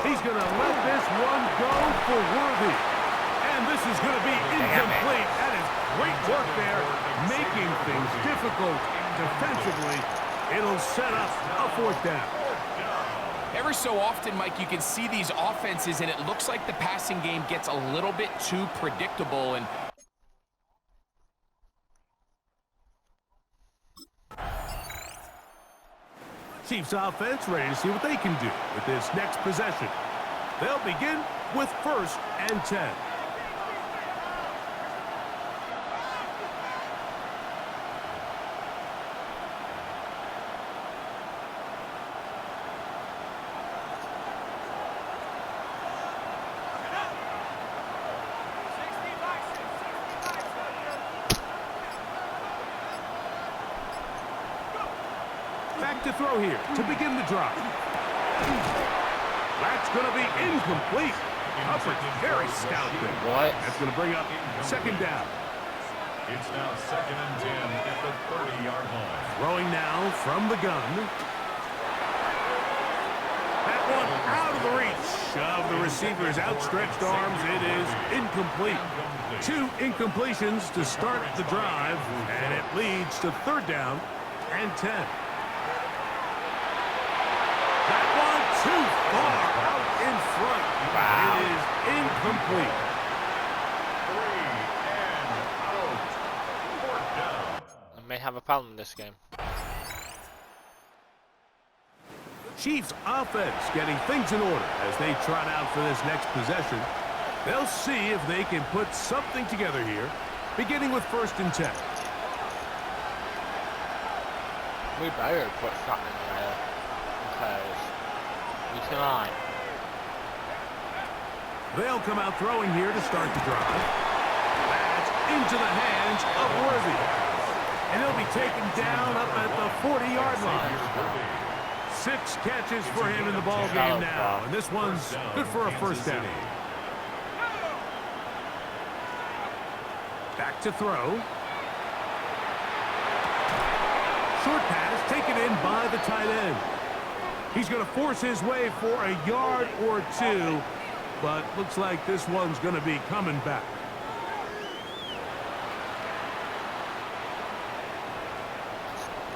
He's going to let this one go for Worthy. And this is going to be incomplete. That is great work there, making things difficult defensively. It'll set up a 4th down. Every so often, Mike, you can see these offenses, and it looks like the passing game gets a little bit too predictable. And Chiefs offense ready to see what they can do with this next possession. They'll begin with 1st and 10. Back to throw here to begin the drive. That's going to be incomplete. Upper very stout there. What? That's going to bring up second down. It's now 2nd and 10 at the 30-yard line. Throwing now from the gun. That one out of the reach of the receiver's outstretched arms. It is incomplete. 2 incompletions to start the drive, and it leads to 3rd down and 10. That one too far out in front. Wow. It is incomplete. 3 and out. 4th down. I may have a problem in this game. Chiefs offense getting things in order as they trot out for this next possession. They'll see if they can put something together here, beginning with 1st and 10. We better put something in there because we cannot. They'll come out throwing here to start the drive. That's into the hands of Worthy. And he'll be taken down up at the 40-yard line. 6 catches for him in the ball game now. And this one's good for a first down. Back to throw. Short pass taken in by the tight end. He's going to force his way for a yard or 2, but looks like this one's going to be coming back.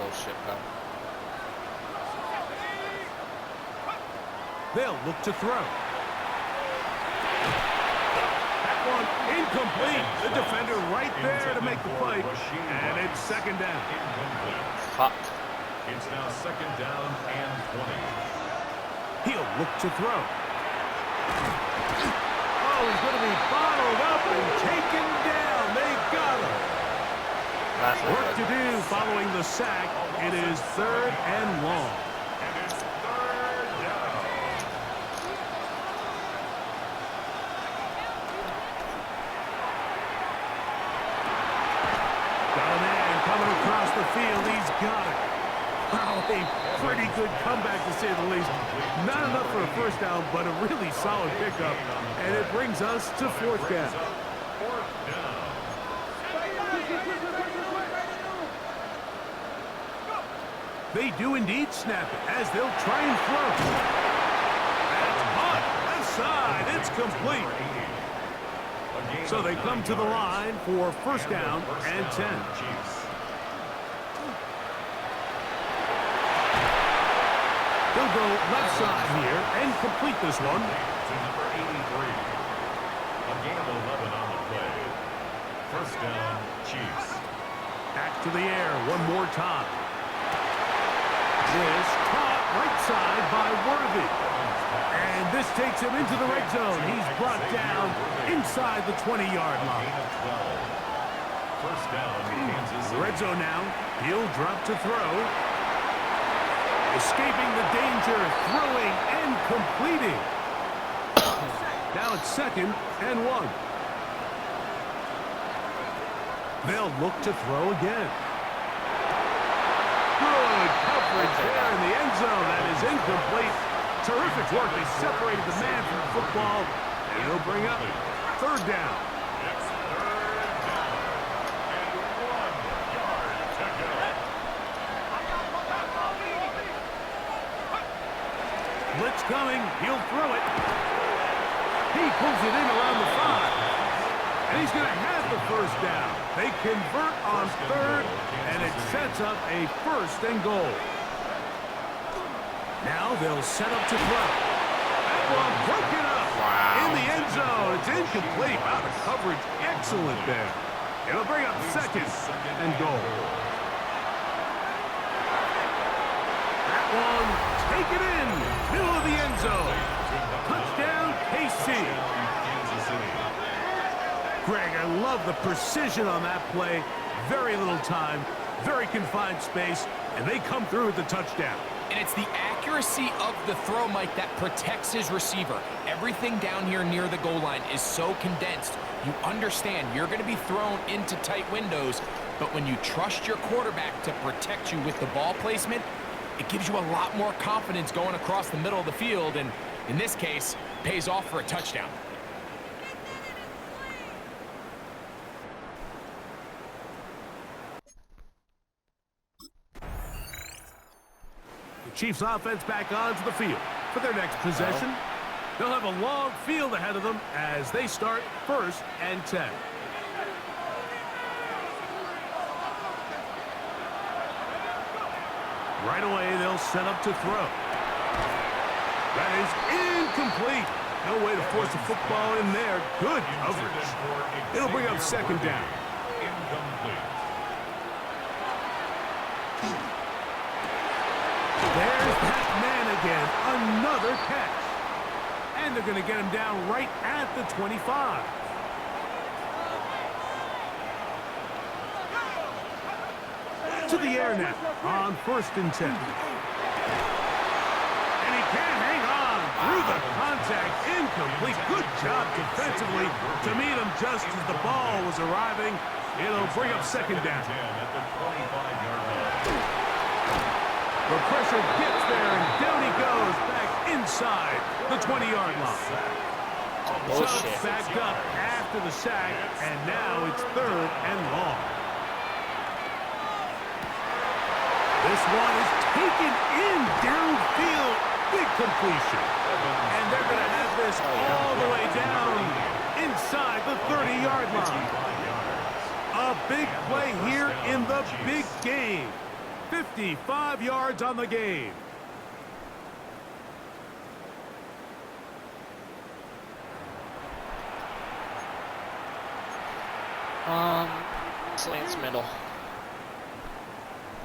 Bullshit, bro. They'll look to throw. That one incomplete. The defender right there to make the play, and it's second down. Hot. It's now 2nd down and 20. He'll look to throw. Oh, he's going to be bottled up and taken down. They got him. Work to do following the sack. It is 3rd and long. And it's 3rd down. Got a man coming across the field. He's got it. Wow, a pretty good comeback to say the least. Not enough for a first down, but a really solid pickup. And it brings us to 4th down. 4th down. They do indeed snap it as they'll try and throw. That's hot. Left side. It's complete. So they come to the line for first down and 10. They'll go left side here and complete this one. To number 83. A gain of 11 on the play. First down, Chiefs. Back to the air one more time. This caught right side by Worthy. And this takes him into the red zone. He's brought down inside the 20-yard line. First down, Kansas City. Red zone now. He'll drop to throw. Escaping the danger, throwing and completing. Now it's 2nd and 1. They'll look to throw again. Good coverage there in the end zone. That is incomplete. Terrific work. They separated the man from the football. And it'll bring up 3rd down. It's 3rd down. And 1 yard to go. Blitz coming. He'll throw it. He pulls it in around the 5. And he's going to have the first down. They convert on 3rd, and it sets up a 1st and goal. Now they'll set up to throw. That one broken up in the end zone. It's incomplete. Wow, the coverage excellent there. It'll bring up 2nd and goal. That one taken in, middle of the end zone. Touchdown, KC. Greg, I love the precision on that play. Very little time, very confined space, and they come through with the touchdown. And it's the accuracy of the throw, Mike, that protects his receiver. Everything down here near the goal line is so condensed. You understand you're going to be thrown into tight windows, but when you trust your quarterback to protect you with the ball placement, it gives you a lot more confidence going across the middle of the field, and in this case, pays off for a touchdown. Chiefs offense back onto the field for their next possession. They'll have a long field ahead of them as they start 1st and 10. Right away, they'll set up to throw. That is incomplete. No way to force a football in there. Good coverage. It'll bring up 2nd down. Incomplete. There's that man again. Another catch. And they're going to get him down right at the 25. To the air now on 1st and 10. And he can't hang on through the contact. Incomplete. Good job defensively to meet him just as the ball was arriving. It'll bring up 2nd down. At the 25-yard line. The pressure gets there, and down he goes back inside the 20-yard line. So it's backed up after the sack, and now it's 3rd and long. This one is taken in downfield. Big completion. And they're going to have this all the way down inside the 30-yard line. A big play here in the big game. 55 yards on the game. Slants middle.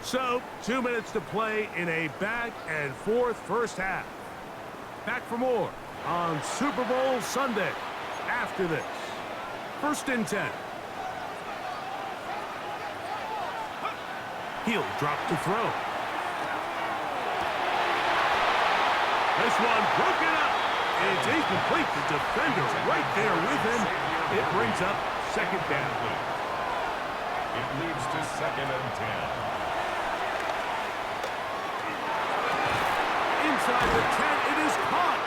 So, 2 minutes to play in a back and forth first half. Back for more on Super Bowl Sunday after this. 1st and 10. He'll drop to throw. This one broken up. It's incomplete. The defender right there with him. It brings up 2nd down. It leads to 2nd and 10. Inside the 10, it is caught.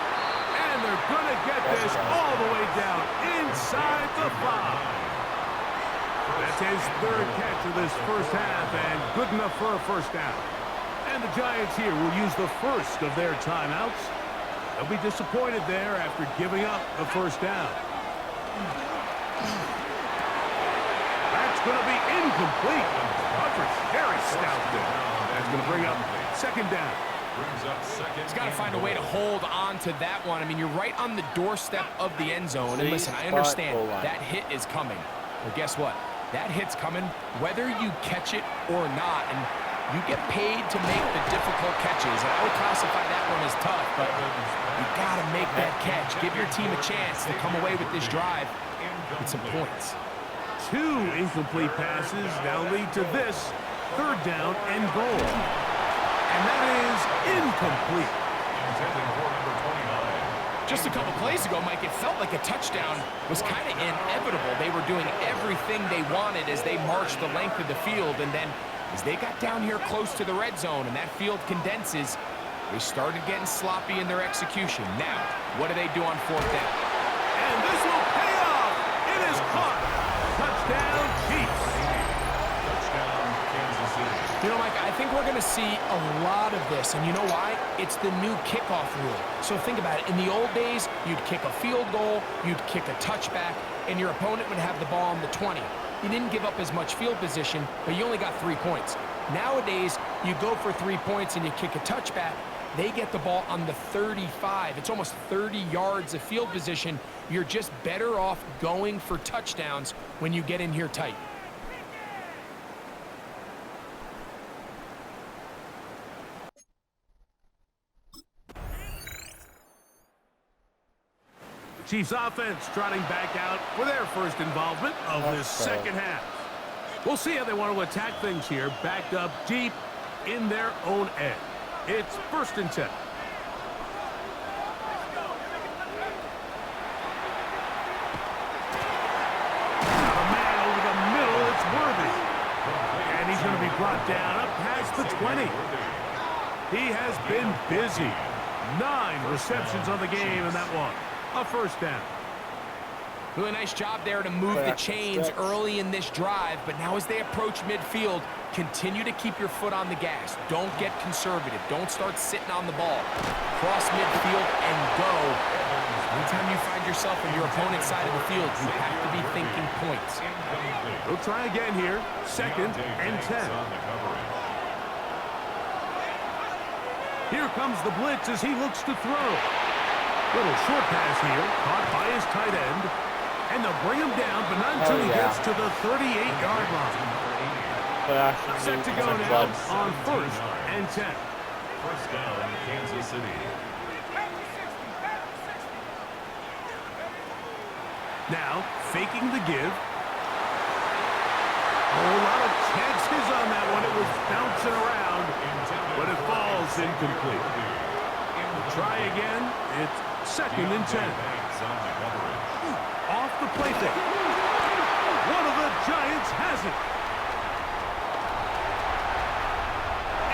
And they're going to get this all the way down inside the 5. That's his 3rd catch of this first half, and good enough for a first down. And the Giants here will use the first of their timeouts. They'll be disappointed there after giving up the first down. That's going to be incomplete. Coverage very stout there. That's going to bring up second down. He's got to find a way to hold on to that one. I mean, you're right on the doorstep of the end zone. And listen, I understand that hit is coming. But guess what? That hit's coming whether you catch it or not. And you get paid to make the difficult catches. And I would classify that one as tough, but you got to make that catch. Give your team a chance to come away with this drive with some points. 2 incomplete passes now lead to this third down and goal. And that is incomplete. Just a couple plays ago, Mike, it felt like a touchdown was kind of inevitable. They were doing everything they wanted as they marched the length of the field, and then as they got down here close to the red zone and that field condenses, they started getting sloppy in their execution. Now, what do they do on fourth down? And this will pay off. It is caught. Touchdown, Chiefs. Touchdown, Kansas City. You know, Mike, I think we're going to see a lot of this, and you know why? It's the new kickoff rule. So think about it. In the old days, you'd kick a field goal, you'd kick a touchback, and your opponent would have the ball on the 20. You didn't give up as much field position, but you only got 3 points. Nowadays, you go for 3 points and you kick a touchback, they get the ball on the 35. It's almost 30 yards of field position. You're just better off going for touchdowns when you get in here tight. Chiefs offense trotting back out for their first involvement of this second half. We'll see how they want to attack things here, backed up deep in their own end. It's 1st and 10. A man over the middle, it's Worthy. And he's going to be brought down up past the 20. He has been busy. 9 receptions on the game in that one. A first down. Really nice job there to move the chains early in this drive, but now as they approach midfield, continue to keep your foot on the gas. Don't get conservative. Don't start sitting on the ball. Cross midfield and go. Anytime you find yourself on your opponent's side of the field, you have to be thinking points. We'll try again here. 2nd and 10. Here comes the blitz as he looks to throw. Little short pass here, caught by his tight end. And they'll bring him down, but not until he gets to the 38-yard line. Set to go now on 1st and 10. First down, Kansas City. Now, faking the give. A lot of chances on that one. It was bouncing around, but it falls incomplete. Try again. It's 2nd and 10. Off the play fake. One of the Giants has it.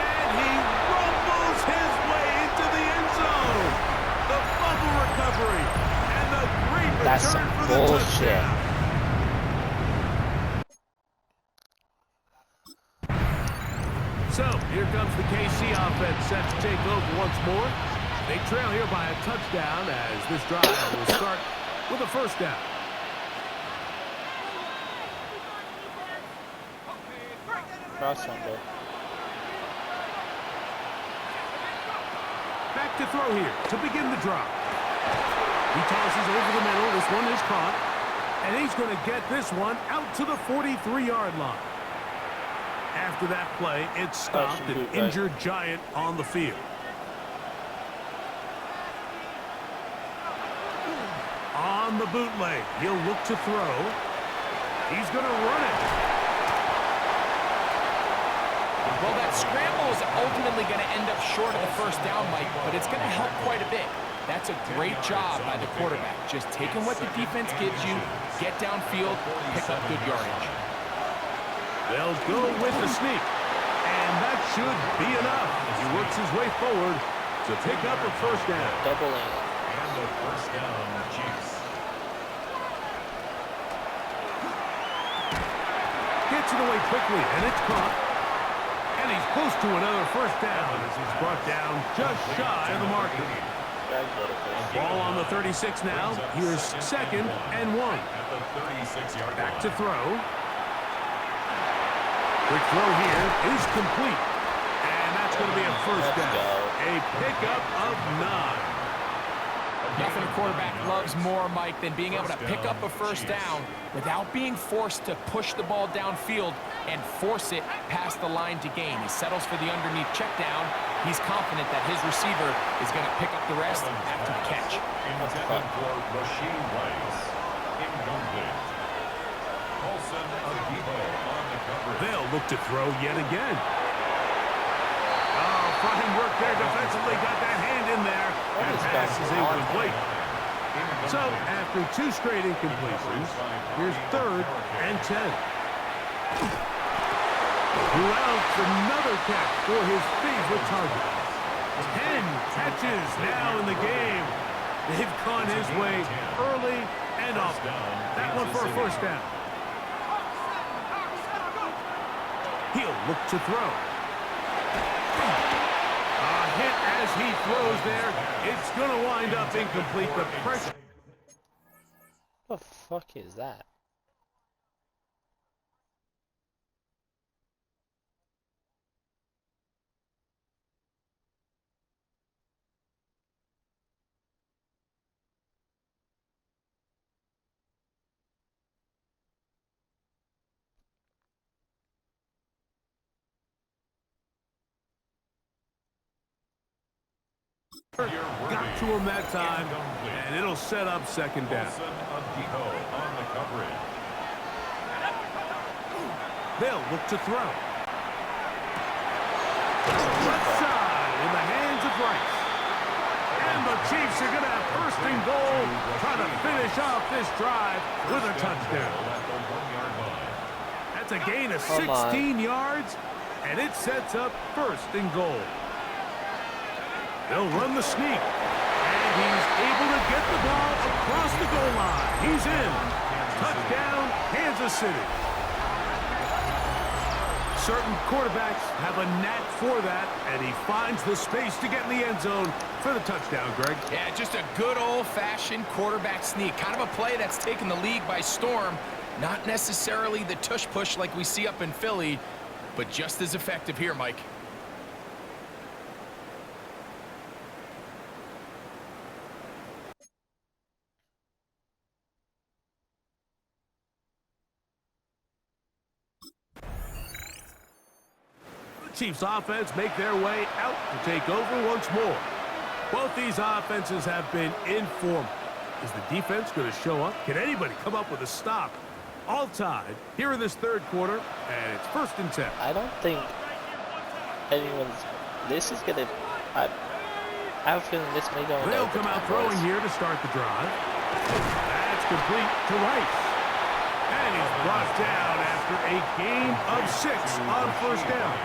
And he rumbles his way into the end zone. The fumble recovery and the great return for the touchdown. So, here comes the KC offense set to take over once more. They trail here by a touchdown as this drive will start with a first down. Back to throw here to begin the drop. He tosses over the middle. This one is caught. And he's going to get this one out to the 43-yard line. After that play, it stopped an injured Giant on the field. On the bootleg, he'll look to throw. He's going to run it. Well, that scramble is ultimately going to end up short of the first down, Mike, but it's going to help quite a bit. That's a great job by the quarterback. Just taking what the defense gives you, get downfield, pick up good yardage. They'll go with the sneak, and that should be enough. He works his way forward to pick up a first down. Doubling. And the first down, Chiefs. Gets it away quickly, and it's caught. And he's close to another first down as he's brought down just shy of the marker. Ball on the 36 now. Here's 2nd and 1. Back to throw. Quick throw here is complete. And that's going to be a first down. A pickup of 9. Nothing a quarterback loves more, Mike, than being able to pick up a first down without being forced to push the ball downfield and force it past the line to gain. He settles for the underneath check down. He's confident that his receiver is going to pick up the rest after the catch. Intended for Rasheed Rice. Incomplete. Paulson Adebo on the coverage. They'll look to throw yet again. Oh, fine work there defensively. Got that hand in there. And pass is incomplete. So, after 2 straight incompletions, here's 3rd and 10. Louds another catch for his favorite target. 10 catches now in the game. They've gone his way early and often. That one for a first down. He'll look to throw. A hit as he throws there. It's going to wind up incomplete. The pressure. What the fuck is that? Got to him that time, and it'll set up 2nd down. On the coverage. They'll look to throw. Left side in the hands of Rice. And the Chiefs are going to have 1st and goal, trying to finish off this drive with a touchdown. That's a gain of 16 yards, and it sets up 1st and goal. They'll run the sneak, and he's able to get the ball across the goal line. He's in. Touchdown, Kansas City. Certain quarterbacks have a knack for that, and he finds the space to get in the end zone for the touchdown, Greg. Yeah, just a good old-fashioned quarterback sneak. Kind of a play that's taken the league by storm. Not necessarily the tush-push like we see up in Philly, but just as effective here, Mike. Chiefs offense make their way out to take over once more. Both these offenses have been in form. Is the defense going to show up? Can anybody come up with a stop? All tied here in this 3rd quarter, and it's 1st and 10. I don't think anyone's... This is going to... I have a feeling this may go... They'll come out throwing here to start the drive. That's complete to Rice. And he's brought down after a gain of 6 on 1st down.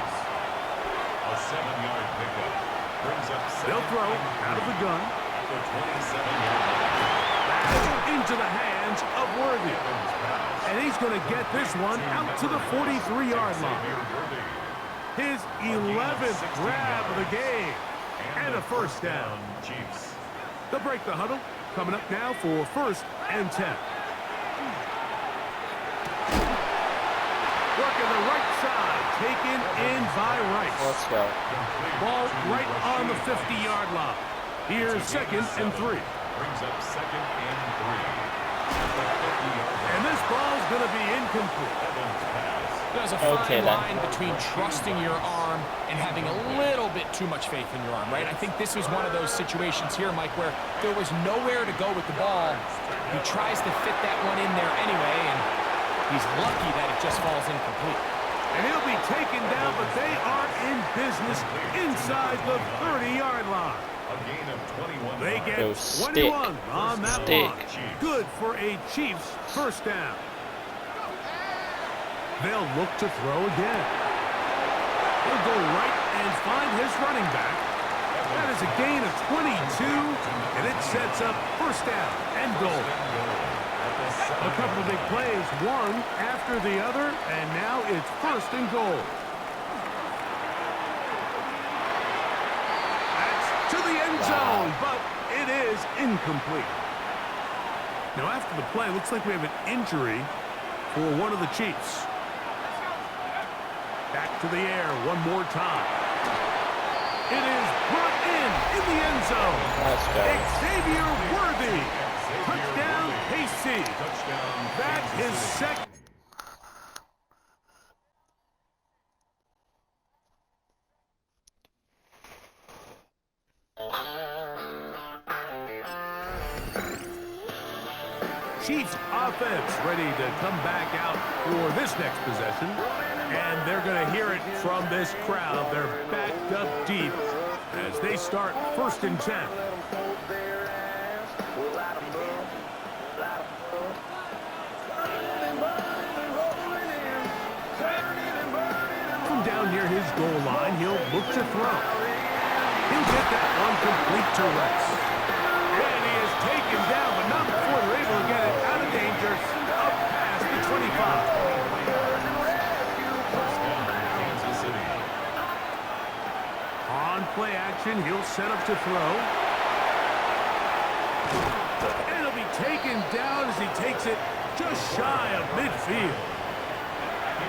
A 7-yard pickup brings up 2nd. They'll throw out of the gun. The 27-yard line. Into the hands of Worthy. And he's going to get this one out to the 43-yard line. His 11th grab of the game. And a first down. Chiefs. They'll break the huddle. Coming up now for 1st and 10. Working the right side, taken in by Rice. Let's go. Ball right on the 50-yard line. Here's 2nd and 3. Brings up 2nd and 3. And this ball's going to be incomplete. There's a fine line between trusting your arm and having a little bit too much faith in your arm, right? I think this was one of those situations here, Mike, where there was nowhere to go with the ball. He tries to fit that one in there anyway, and he's lucky that it just falls incomplete. And he'll be taken down, but they are in business inside the 30-yard line. A gain of 21. They get 21 on that launch. Good for a Chiefs first down. They'll look to throw again. He'll go right and find his running back. That is a gain of 22, and it sets up first down and goal. A couple of big plays, one after the other, and now it's 1st and goal. zone, but it is incomplete. Now, after the play, it looks like we have an injury for one of the Chiefs. Back to the air one more time. It is brought in the end zone. Xavier Worthy. Touchdown, KC. That is second. Chiefs offense ready to come back out for this next possession. And they're going to hear it from this crowd. They're backed up deep as they start 1st and 10. From down near his goal line, he'll look to throw. He'll get that one complete to rest. And he is taken down, but not before they're able to get it out of danger up past the 25. On play action, he'll set up to throw. And he'll be taken down as he takes it just shy of midfield.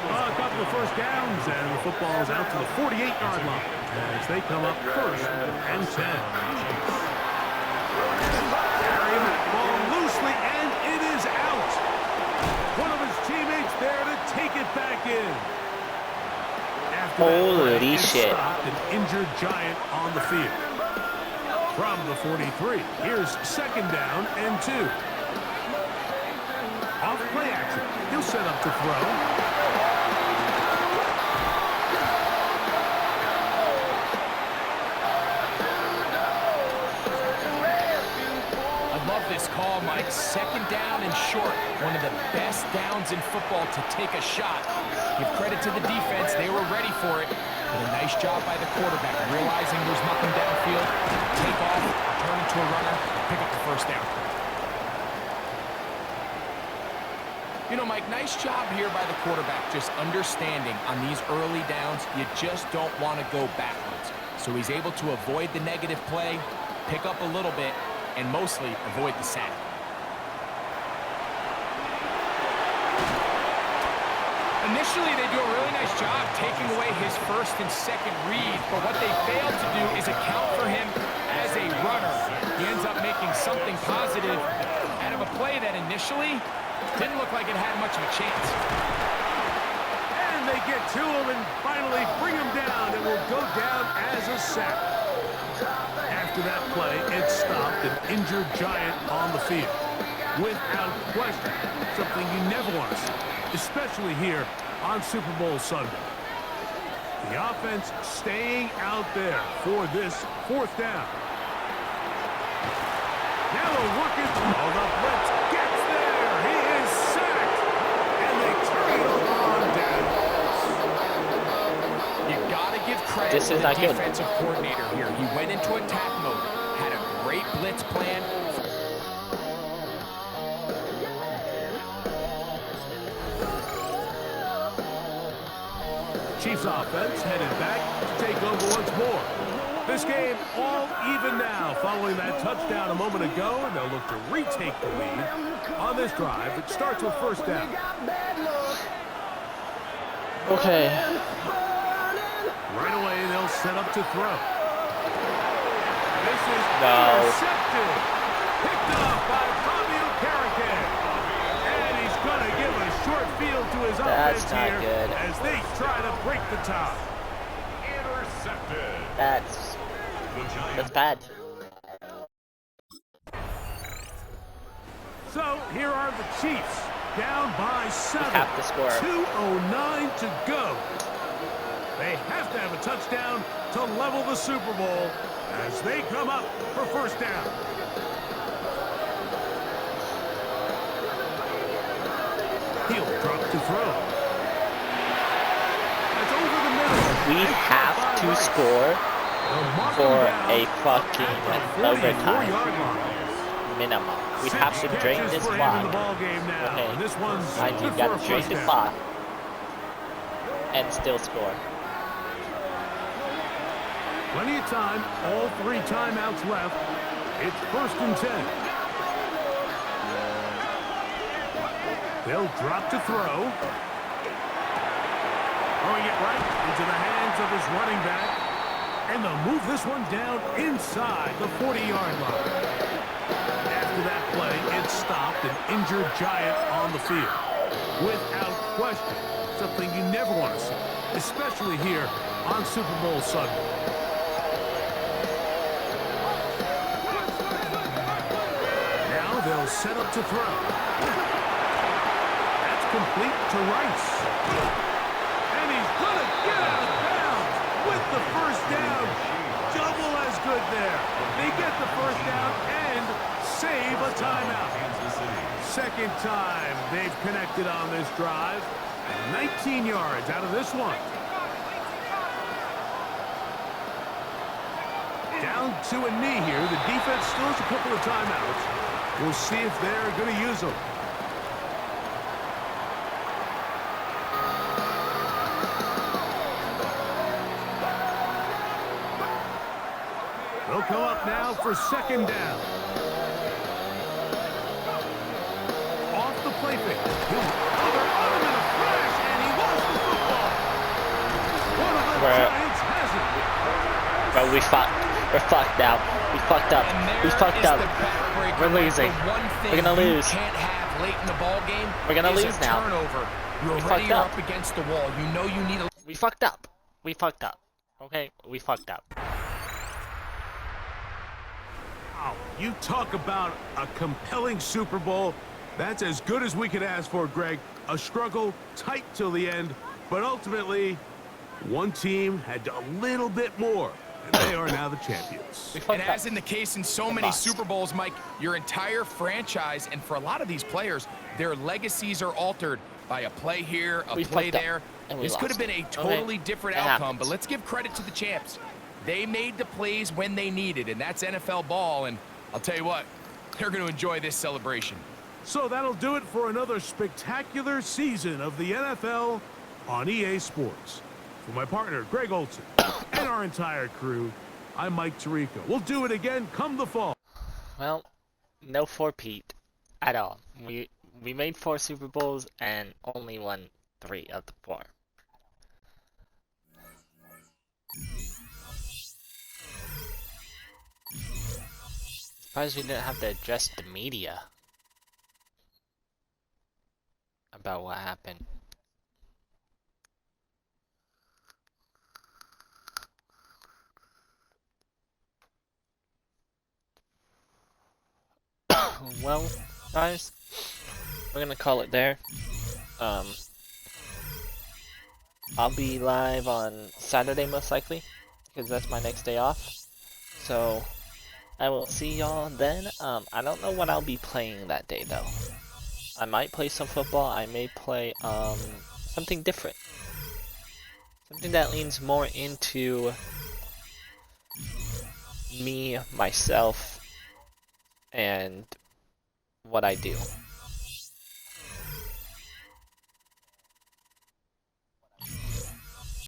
A couple of first downs, and the football is out to the 48-yard line as they come up 1st and 10. Carrying that ball loosely, and it is out. One of his teammates there to take it back in. Holy shit. An injured Giant on the field. From the 43, here's 2nd down and 2. Off play action, he'll set up to throw. This call, Mike. 2nd down and short. One of the best downs in football to take a shot. Give credit to the defense. They were ready for it. But a nice job by the quarterback, realizing there's nothing downfield. Take off, turn into a runner, pick up the 1st down. You know, Mike, nice job here by the quarterback, just understanding on these early downs, you just don't want to go backwards. So he's able to avoid the negative play, pick up a little bit, and mostly avoid the sack. Initially, they do a really nice job taking away his 1st and 2nd read, but what they failed to do is account for him as a runner. He ends up making something positive out of a play that initially didn't look like it had much of a chance. And they get to him and finally bring him down. It will go down as a sack. After that play, it stopped an injured Giant on the field. Without question, something you never want to see, especially here on Super Bowl Sunday. The offense staying out there for this 4th down. Now they'll work it. All the blitz gets there. He is sacked. And they turn it on down. You gotta give credit to the defensive coordinator here. He went into attack mode, had a great blitz plan. Chiefs offense headed back to take over once more. This game all even now following that touchdown a moment ago, and they'll look to retake the lead on this drive. It starts with 1st down. Okay. Right away, they'll set up to throw. This is intercepted. Picked off by Fabio Carrigan. And he's going to give a short field to his offense here good. as they try to break the tie. Intercepted. That's bad. So here are the Chiefs down by 7. Have to score. 2:09 to go. They have to have a touchdown to level the Super Bowl as they come up for 1st down. He'll drop to throw. That's over the middle. We have to score for a fucking overtime minimum. We have to drain this clock. Okay, mind you, gotta drain the clock and still score. Plenty of time, all 3 timeouts left. It's 1st and 10. They'll drop to throw. Throwing it right into the hands of his running back. And they'll move this one down inside the 40-yard line. After that play, it stopped an injured Giant on the field. Without question, something you never want to see, especially here on Super Bowl Sunday. Now they'll set up to throw. That's complete to Rice. And he's going to get out of bounds with the first down. Double as good there. They get the first down and save a timeout. Second time they've connected on this drive. 19 yards out of this one. Down to a knee here. The defense still has a couple of timeouts. We'll see if they're going to use them. They'll come up now for 2nd down. Off the play fake. He'll over in a flash, and he lost the football. One of the Giants has it. Bro, we fucked. We're fucked now. We fucked up. We fucked up. We're losing. We're gonna lose. We're gonna lose now. We fucked up. Against the wall. You know you need a... We fucked up. We fucked up. Okay? We fucked up. Wow, you talk about a compelling Super Bowl. That's as good as we could ask for, Greg. A struggle, tight till the end, but ultimately, one team had a little bit more, and they are now the champions. And as in the case in so many Super Bowls, Mike, your entire franchise, and for a lot of these players, their legacies are altered by a play here, a play there. This could have been a totally different outcome, but let's give credit to the champs. They made the plays when they needed, and that's NFL ball, and I'll tell you what, they're going to enjoy this celebration. So that'll do it for another spectacular season of the NFL on EA Sports. For my partner, Greg Olsen, and our entire crew, I'm Mike Tirico. We'll do it again come the fall. Well, no four-peat at all. We made 4 Super Bowls and only won 3 of the 4. Surprised we didn't have to address the media about what happened. Well, guys, we're gonna call it there. I'll be live on Saturday most likely, because that's my next day off. So I will see y'all then. I don't know what I'll be playing that day though. I might play some football. I may play something different. Something that leans more into me, myself, and what I do.